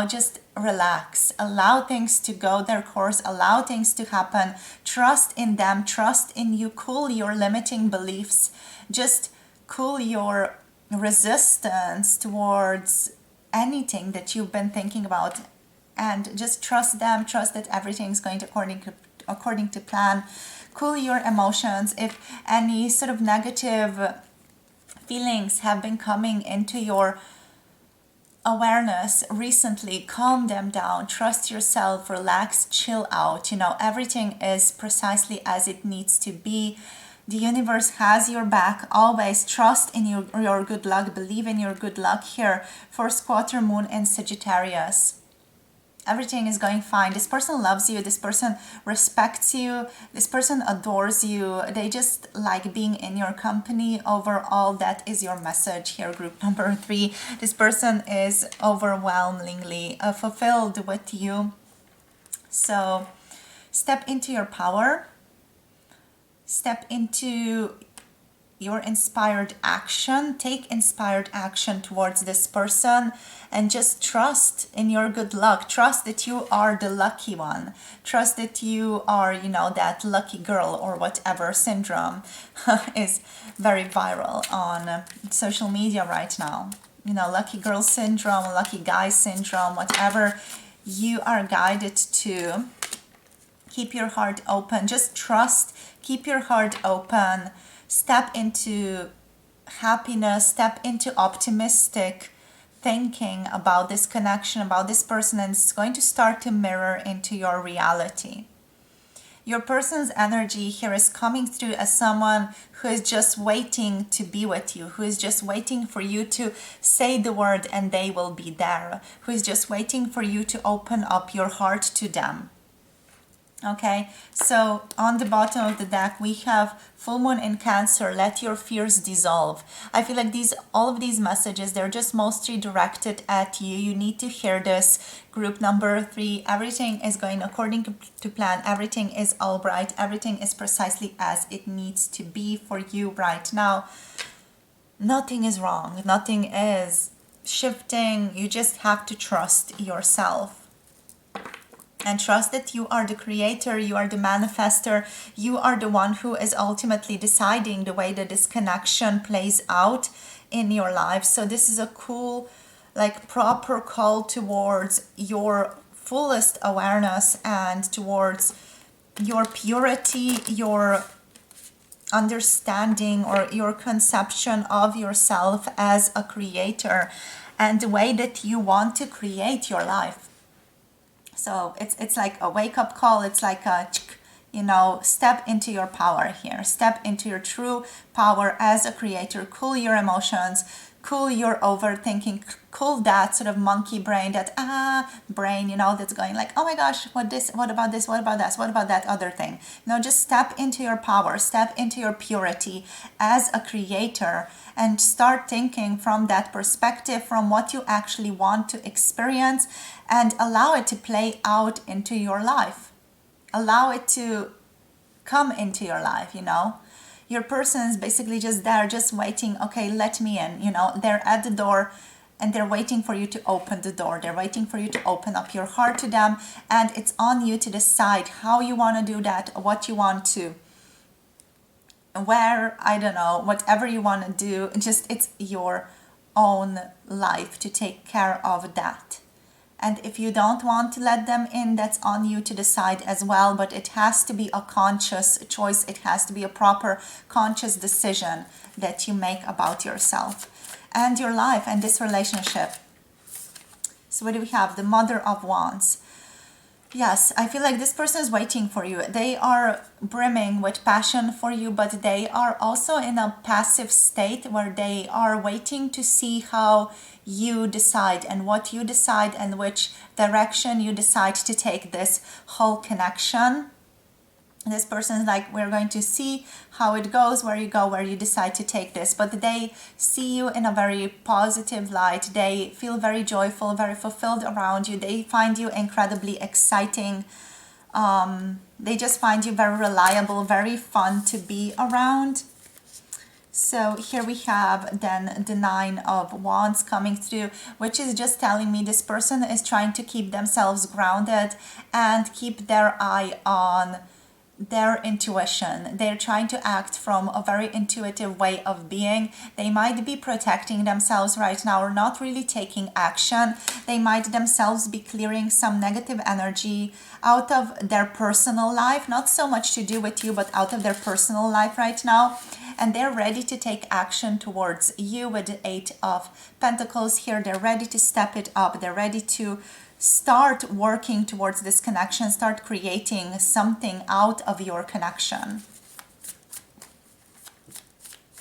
Just relax, allow things to go their course, allow things to happen, trust in them, trust in you, cool your limiting beliefs, just cool your resistance towards anything that you've been thinking about, and just trust them, trust that everything's going to according to plan. Cool your emotions. If any sort of negative feelings have been coming into your awareness recently, calm them down, trust yourself, relax, chill out. Everything is precisely as it needs to be. The universe has your back. Always trust in your good luck, believe in your good luck here. First quarter moon in Sagittarius. Everything is going fine. This person loves you. This person respects you. This person adores you. They just like being in your company. Overall, that is your message here, group number 3. This person is overwhelmingly fulfilled with you. So step into your power. Step into your inspired action. Take inspired action towards this person and just trust in your good luck. Trust that you are the lucky one. Trust that you are, that lucky girl or whatever syndrome is very viral on social media right now. Lucky girl syndrome, lucky guy syndrome, whatever you are guided to. Keep your heart open. Just trust. Keep your heart open. Step into happiness, step into optimistic thinking about this connection, about this person, and it's going to start to mirror into your reality. Your person's energy here is coming through as someone who is just waiting to be with you, who is just waiting for you to say the word and they will be there, who is just waiting for you to open up your heart to them. Okay, so on the bottom of the deck we have full moon in Cancer, let your fears dissolve. I feel like all of these messages, they're just mostly directed at you. You need to hear this. Group number 3, everything is going according to plan. Everything is all right. Everything is precisely as it needs to be for you right now. Nothing is wrong. Nothing is shifting. You just have to trust yourself. And trust that you are the creator, you are the manifester, you are the one who is ultimately deciding the way that this connection plays out in your life. So this is a cool, like, proper call towards your fullest awareness and towards your purity, your understanding or your conception of yourself as a creator and the way that you want to create your life. So it's like a wake-up call. It's like a, step into your power here. Step into your true power as a creator. Cool your emotions. Cool your overthinking. Cool that sort of monkey brain, that brain, that's going like, oh my gosh, what about this, what about that, what about that other thing. Just step into your power. Step into your purity as a creator and start thinking from that perspective, from what you actually want to experience, and allow it to play out into your life. Allow it to come into your life, Your person is basically just there, just waiting, okay, let me in, They're at the door and they're waiting for you to open the door. They're waiting for you to open up your heart to them, and it's on you to decide how you want to do that, what you want to, where, I don't know, whatever you want to do. Just, it's your own life to take care of that. And if you don't want to let them in, that's on you to decide as well. But it has to be a conscious choice. It has to be a proper conscious decision that you make about yourself and your life and this relationship. So what do we have? The Mother of Wands. Yes, I feel like this person is waiting for you. They are brimming with passion for you, but they are also in a passive state where they are waiting to see how you decide and what you decide and which direction you decide to take this whole connection. This person is like, we're going to see how it goes, where you go, where you decide to take this. But they see you in a very positive light. They feel very joyful, very fulfilled around you. They find you incredibly exciting. They just find you very reliable, very fun to be around. So here we have then the 9 of Wands coming through, which is just telling me this person is trying to keep themselves grounded and keep their eye on their intuition. They're trying to act from a very intuitive way of being. They might be protecting themselves right now or not really taking action. They might themselves be clearing some negative energy out of their personal life, not so much to do with you, but out of their personal life right now. And they're ready to take action towards you with the 8 of Pentacles here. They're ready to step it up. They're ready to start working towards this connection, start creating something out of your connection.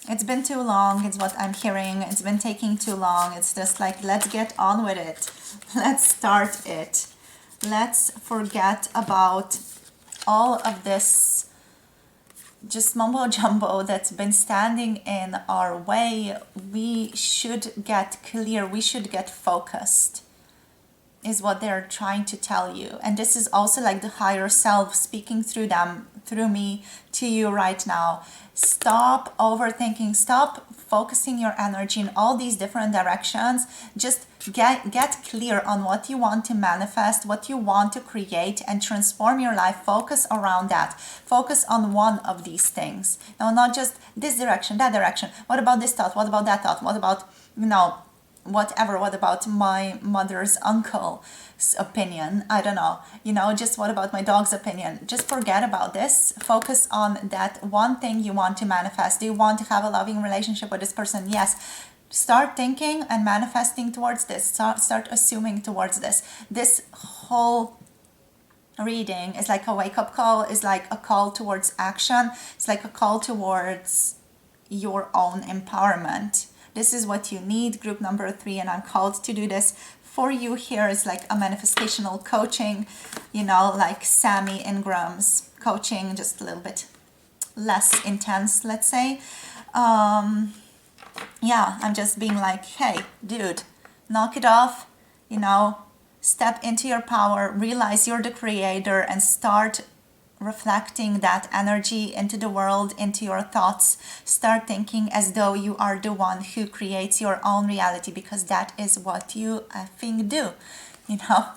It's been too long, it's what I'm hearing. It's been taking too long. It's just like, let's get on with it. Let's start it. Let's forget about all of this just mumbo jumbo that's been standing in our way. We should get clear. We should get focused, is what they're trying to tell you. And this is also like the higher self speaking through them, through me, to you right now. Stop overthinking. Stop focusing your energy in all these different directions. Just get clear on what you want to manifest, what you want to create and transform your life. Focus around that. Focus on one of these things. No, not just this direction, that direction. What about this thought? What about that thought? What about, whatever. What about my mother's uncle's opinion? I don't know. Just what about my dog's opinion? Just forget about this. Focus on that one thing you want to manifest. Do you want to have a loving relationship with this person? Yes. Start thinking and manifesting towards this. Start assuming towards this. This whole reading is like a wake-up call, is like a call towards action. It's like a call towards your own empowerment. This is what you need, group number 3, and I'm called to do this for you here is like a manifestational coaching, you know, like Sammy Ingram's coaching, just a little bit less intense, let's say. Yeah, I'm just being like, hey, dude, knock it off, you know, step into your power, realize you're the creator, and start reflecting that energy into the world, into your thoughts. Start thinking as though you are the one who creates your own reality, because that is what you, I think, do, you know.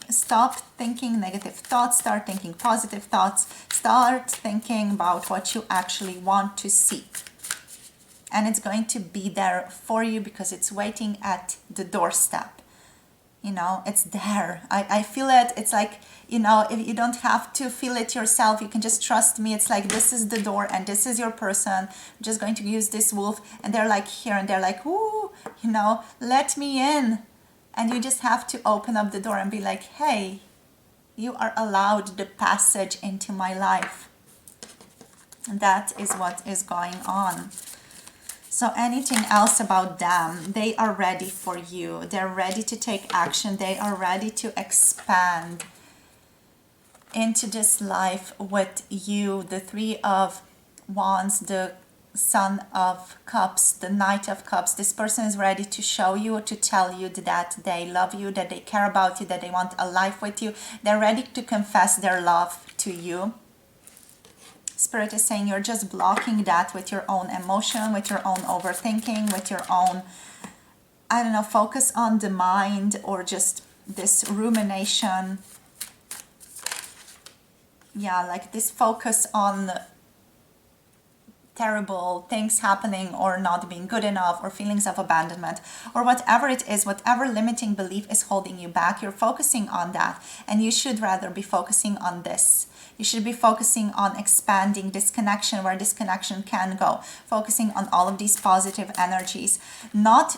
Stop thinking negative thoughts, start thinking positive thoughts, start thinking about what you actually want to see. And it's going to be there for you because it's waiting at the doorstep. You know, it's there. I feel it. It's like, you know, if you don't have to feel it yourself, you can just trust me. It's like, this is the door and this is your person. I'm just going to use this wolf. And they're like here and they're like, ooh, you know, let me in. And you just have to open up the door and be like, hey, you are allowed the passage into my life. And that is what is going on. So anything else about them, they are ready for you. They're ready to take action. They are ready to expand into this life with you. The Three of Wands, the Son of Cups, the Knight of Cups. This person is ready to show you, to tell you that they love you, that they care about you, that they want a life with you. They're ready to confess their love to you. Spirit is saying you're just blocking that with your own emotion, with your own overthinking, with your own, I don't know, focus on the mind, or just this rumination. Yeah, like this focus on terrible things happening, or not being good enough, or feelings of abandonment, or whatever it is, whatever limiting belief is holding you back. You're focusing on that, and you should rather be focusing on this. You should be focusing on expanding this connection, where this connection can go, focusing on all of these positive energies, not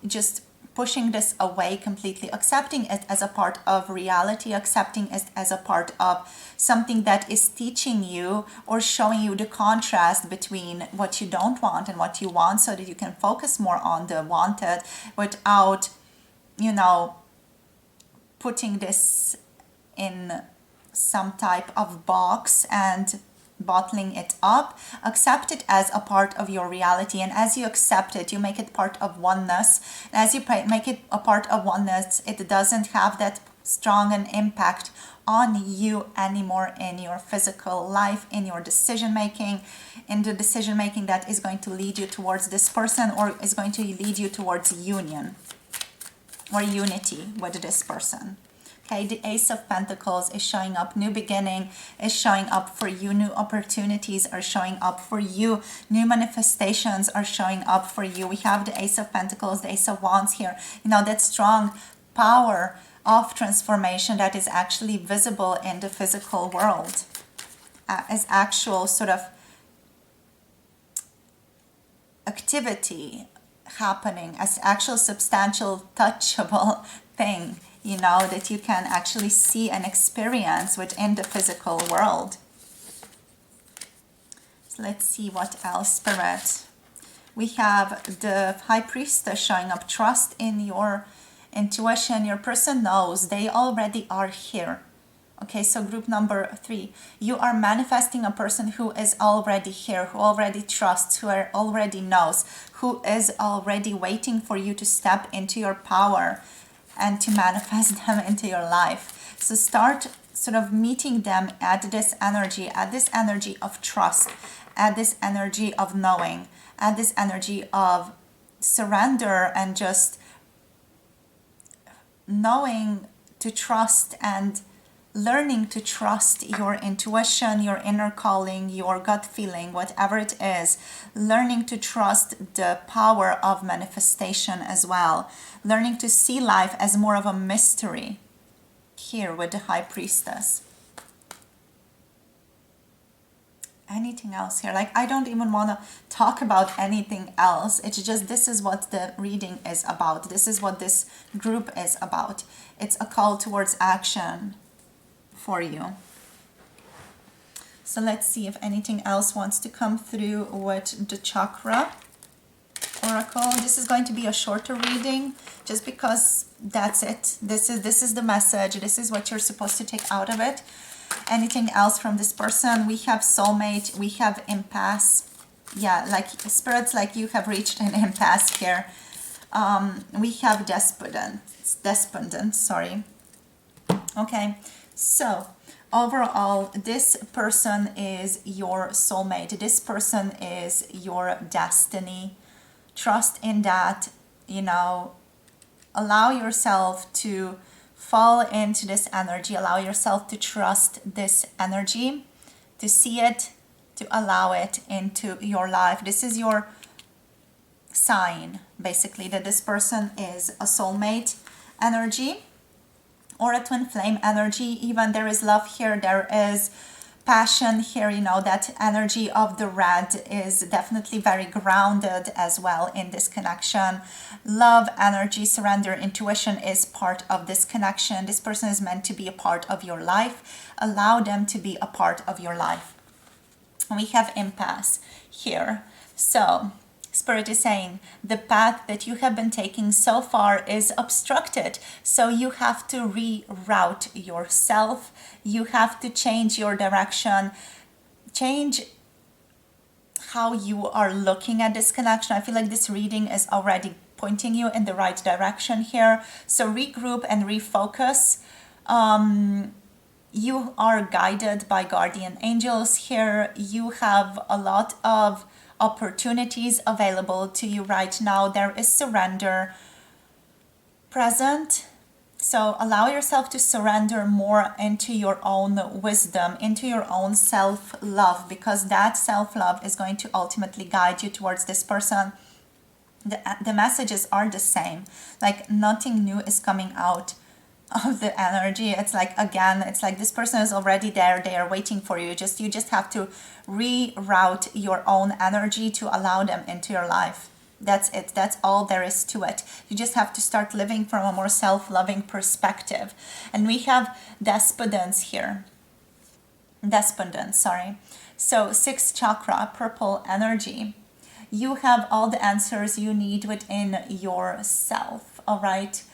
just pushing this away completely, accepting it as a part of reality, accepting it as a part of something that is teaching you or showing you the contrast between what you don't want and what you want, so that you can focus more on the wanted without, you know, putting this in some type of box and bottling it up. Accept it as a part of your reality, and as you accept it, you make it part of oneness. And as you make it a part of oneness, it doesn't have that strong an impact on you anymore in your physical life, in your decision making, in the decision making that is going to lead you towards this person, or is going to lead you towards union or unity with this person. Okay, the Ace of Pentacles is showing up. New beginning is showing up for you. New opportunities are showing up for you. New manifestations are showing up for you. We have the Ace of Pentacles, the Ace of Wands here. You know, that strong power of transformation that is actually visible in the physical world as actual sort of activity happening, as actual substantial touchable thing, you know, that you can actually see and experience within the physical world. So let's see what else, Spirit. We have the High Priestess showing up. Trust in your intuition. Your person knows. They already are here. Okay, so group number 3. You are manifesting a person who is already here, who already trusts, who already knows, who is already waiting for you to step into your power and to manifest them into your life. So start sort of meeting them at this energy of trust, at this energy of knowing, at this energy of surrender, and just knowing to trust and learning to trust your intuition, your inner calling, your gut feeling, whatever it is. Learning to trust the power of manifestation as well. Learning to see life as more of a mystery here with the High Priestess. Anything else here? Like, I don't even want to talk about anything else. It's just, this is what the reading is about. This is what this group is about. It's a call towards action for you. So let's see if anything else wants to come through with the chakra. Oracle. This is going to be a shorter reading just because that's it. This is the message. This is what you're supposed to take out of it. Anything else from this person? We have soulmate, we have impasse. Yeah, like spirits, like you have reached an impasse here. We have despondent, sorry. Okay, so overall, this person is your soulmate. This person is your destiny. Trust in that, you know, allow yourself to fall into this energy, allow yourself to trust this energy, to see it, to allow it into your life. This is your sign, basically, that this person is a soulmate energy or a twin flame energy. Even there is love here, there is passion here, you know, that energy of the red is definitely very grounded as well in this connection. Love, energy, surrender, intuition is part of this connection. This person is meant to be a part of your life. Allow them to be a part of your life. We have impasse here. So Spirit is saying the path that you have been taking so far is obstructed. So you have to reroute yourself. You have to change your direction, change how you are looking at this connection. I feel like this reading is already pointing you in the right direction here. So regroup and refocus. You are guided by guardian angels here. You have a lot of opportunities available to you right now. There is surrender present. So allow yourself to surrender more into your own wisdom, into your own self-love, because that self-love is going to ultimately guide you towards this person. The messages are the same. Like nothing new is coming out of the energy. It's like, again, it's like this person is already there. They are waiting for you. You just have to reroute your own energy to allow them into your life. That's it. That's all there is to it. You just have to start living from a more self-loving perspective. And we have despondence here. Despondence, sorry. So 6th chakra, purple energy. You have all the answers you need within yourself, all right?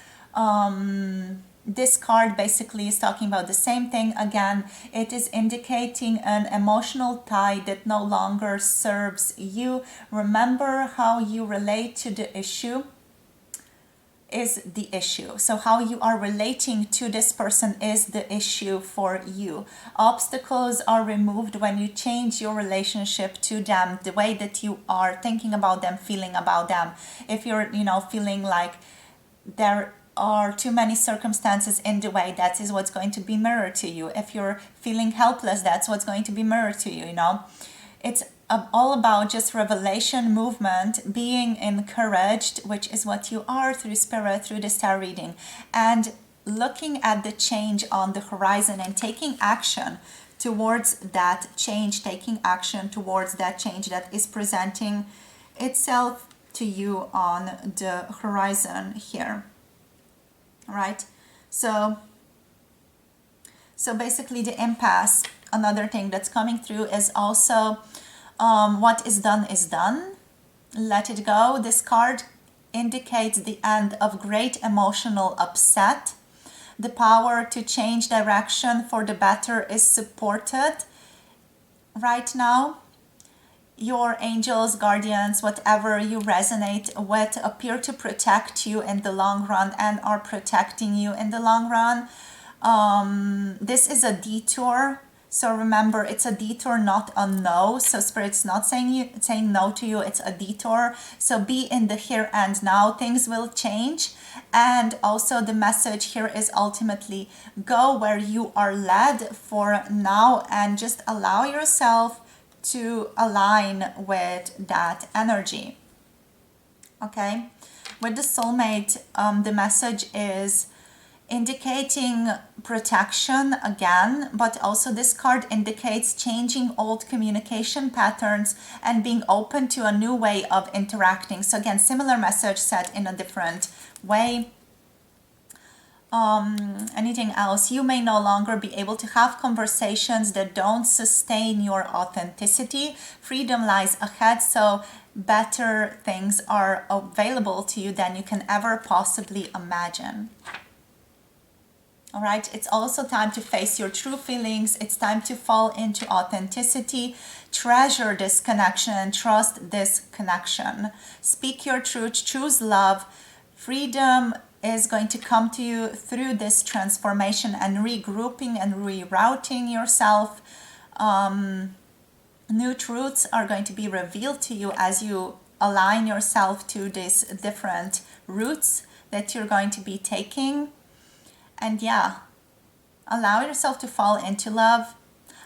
This card basically is talking about the same thing. Again, it is indicating an emotional tie that no longer serves you. Remember, how you relate to the issue is the issue. So how you are relating to this person is the issue for you. Obstacles are removed when you change your relationship to them, the way that you are thinking about them, feeling about them. If you're, feeling like there are too many circumstances in the way, that is what's going to be mirrored to you. If you're feeling helpless, that's what's going to be mirrored to you, It's all about just revelation, movement, being encouraged, which is what you are through spirit, through the star reading, and looking at the change on the horizon and taking action towards that change, taking action towards that change that is presenting itself to you on the horizon here. Right? So basically the impasse, another thing that's coming through is also what is done. Let it go. This card indicates the end of great emotional upset. The power to change direction for the better is supported right now. Your angels, guardians, whatever you resonate with, appear to protect you in the long run and are protecting you in the long run. This is a detour. So remember, it's a detour, not a no. So Spirit's not saying no to you. It's a detour. So be in the here and now. Things will change. And also the message here is ultimately go where you are led for now and just allow yourself to align with that energy. Okay, with the soulmate, the message is indicating protection again, but also this card indicates changing old communication patterns and being open to a new way of interacting. So again, similar message set in a different way. Anything else? You may no longer be able to have conversations that don't sustain your authenticity. Freedom lies ahead. So better things are available to you than you can ever possibly imagine. All right, it's also time to face your true feelings. It's time to fall into authenticity. Treasure this connection and trust this connection. Speak your truth, choose love. Freedom is going to come to you through this transformation and regrouping and rerouting yourself. New truths are going to be revealed to you as you align yourself to these different routes that you're going to be taking. And yeah, allow yourself to fall into love.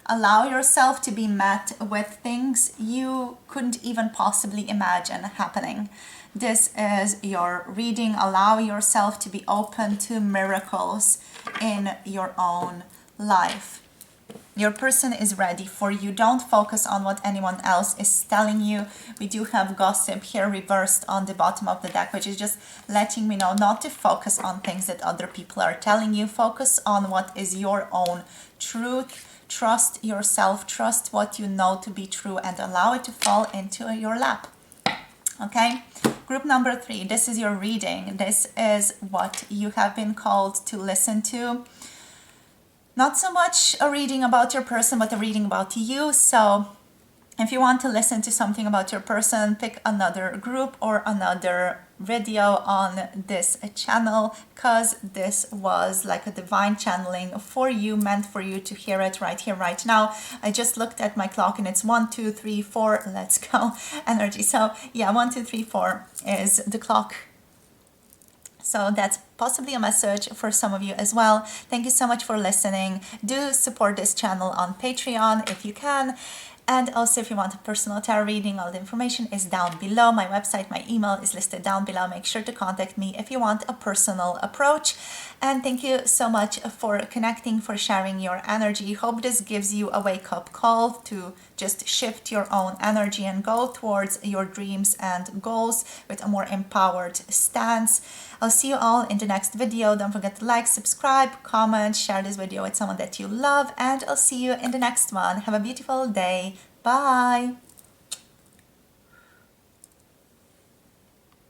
Allow yourself to be met with things you couldn't even possibly imagine happening. This is your reading. Allow yourself to be open to miracles in your own life. Your person is ready for you. Don't focus on what anyone else is telling you. We do have gossip here reversed on the bottom of the deck, which is just letting me know not to focus on things that other people are telling you. Focus on what is your own truth. Trust yourself. Trust what you know to be true and allow it to fall into your lap. Okay? Group number 3, this is your reading. This is what you have been called to listen to. Not so much a reading about your person, but a reading about you. So if you want to listen to something about your person, pick another group or another video on this channel, because this was like a divine channeling for you, meant for you to hear it right here, right now. I just looked at my clock and it's 1, 2, 3, 4. Let's go. Energy. So yeah, 1, 2, 3, 4 is the clock. So that's possibly a message for some of you as well. Thank you so much for listening. Do support this channel on Patreon if you can. And also, if you want a personal tarot reading, all the information is down below. My website, my email is listed down below. Make sure to contact me if you want a personal approach. And thank you so much for connecting, for sharing your energy. Hope this gives you a wake-up call to just shift your own energy and go towards your dreams and goals with a more empowered stance. I'll see you all in the next video. Don't forget to like, subscribe, comment, share this video with someone that you love, and I'll see you in the next one. Have a beautiful day. Bye.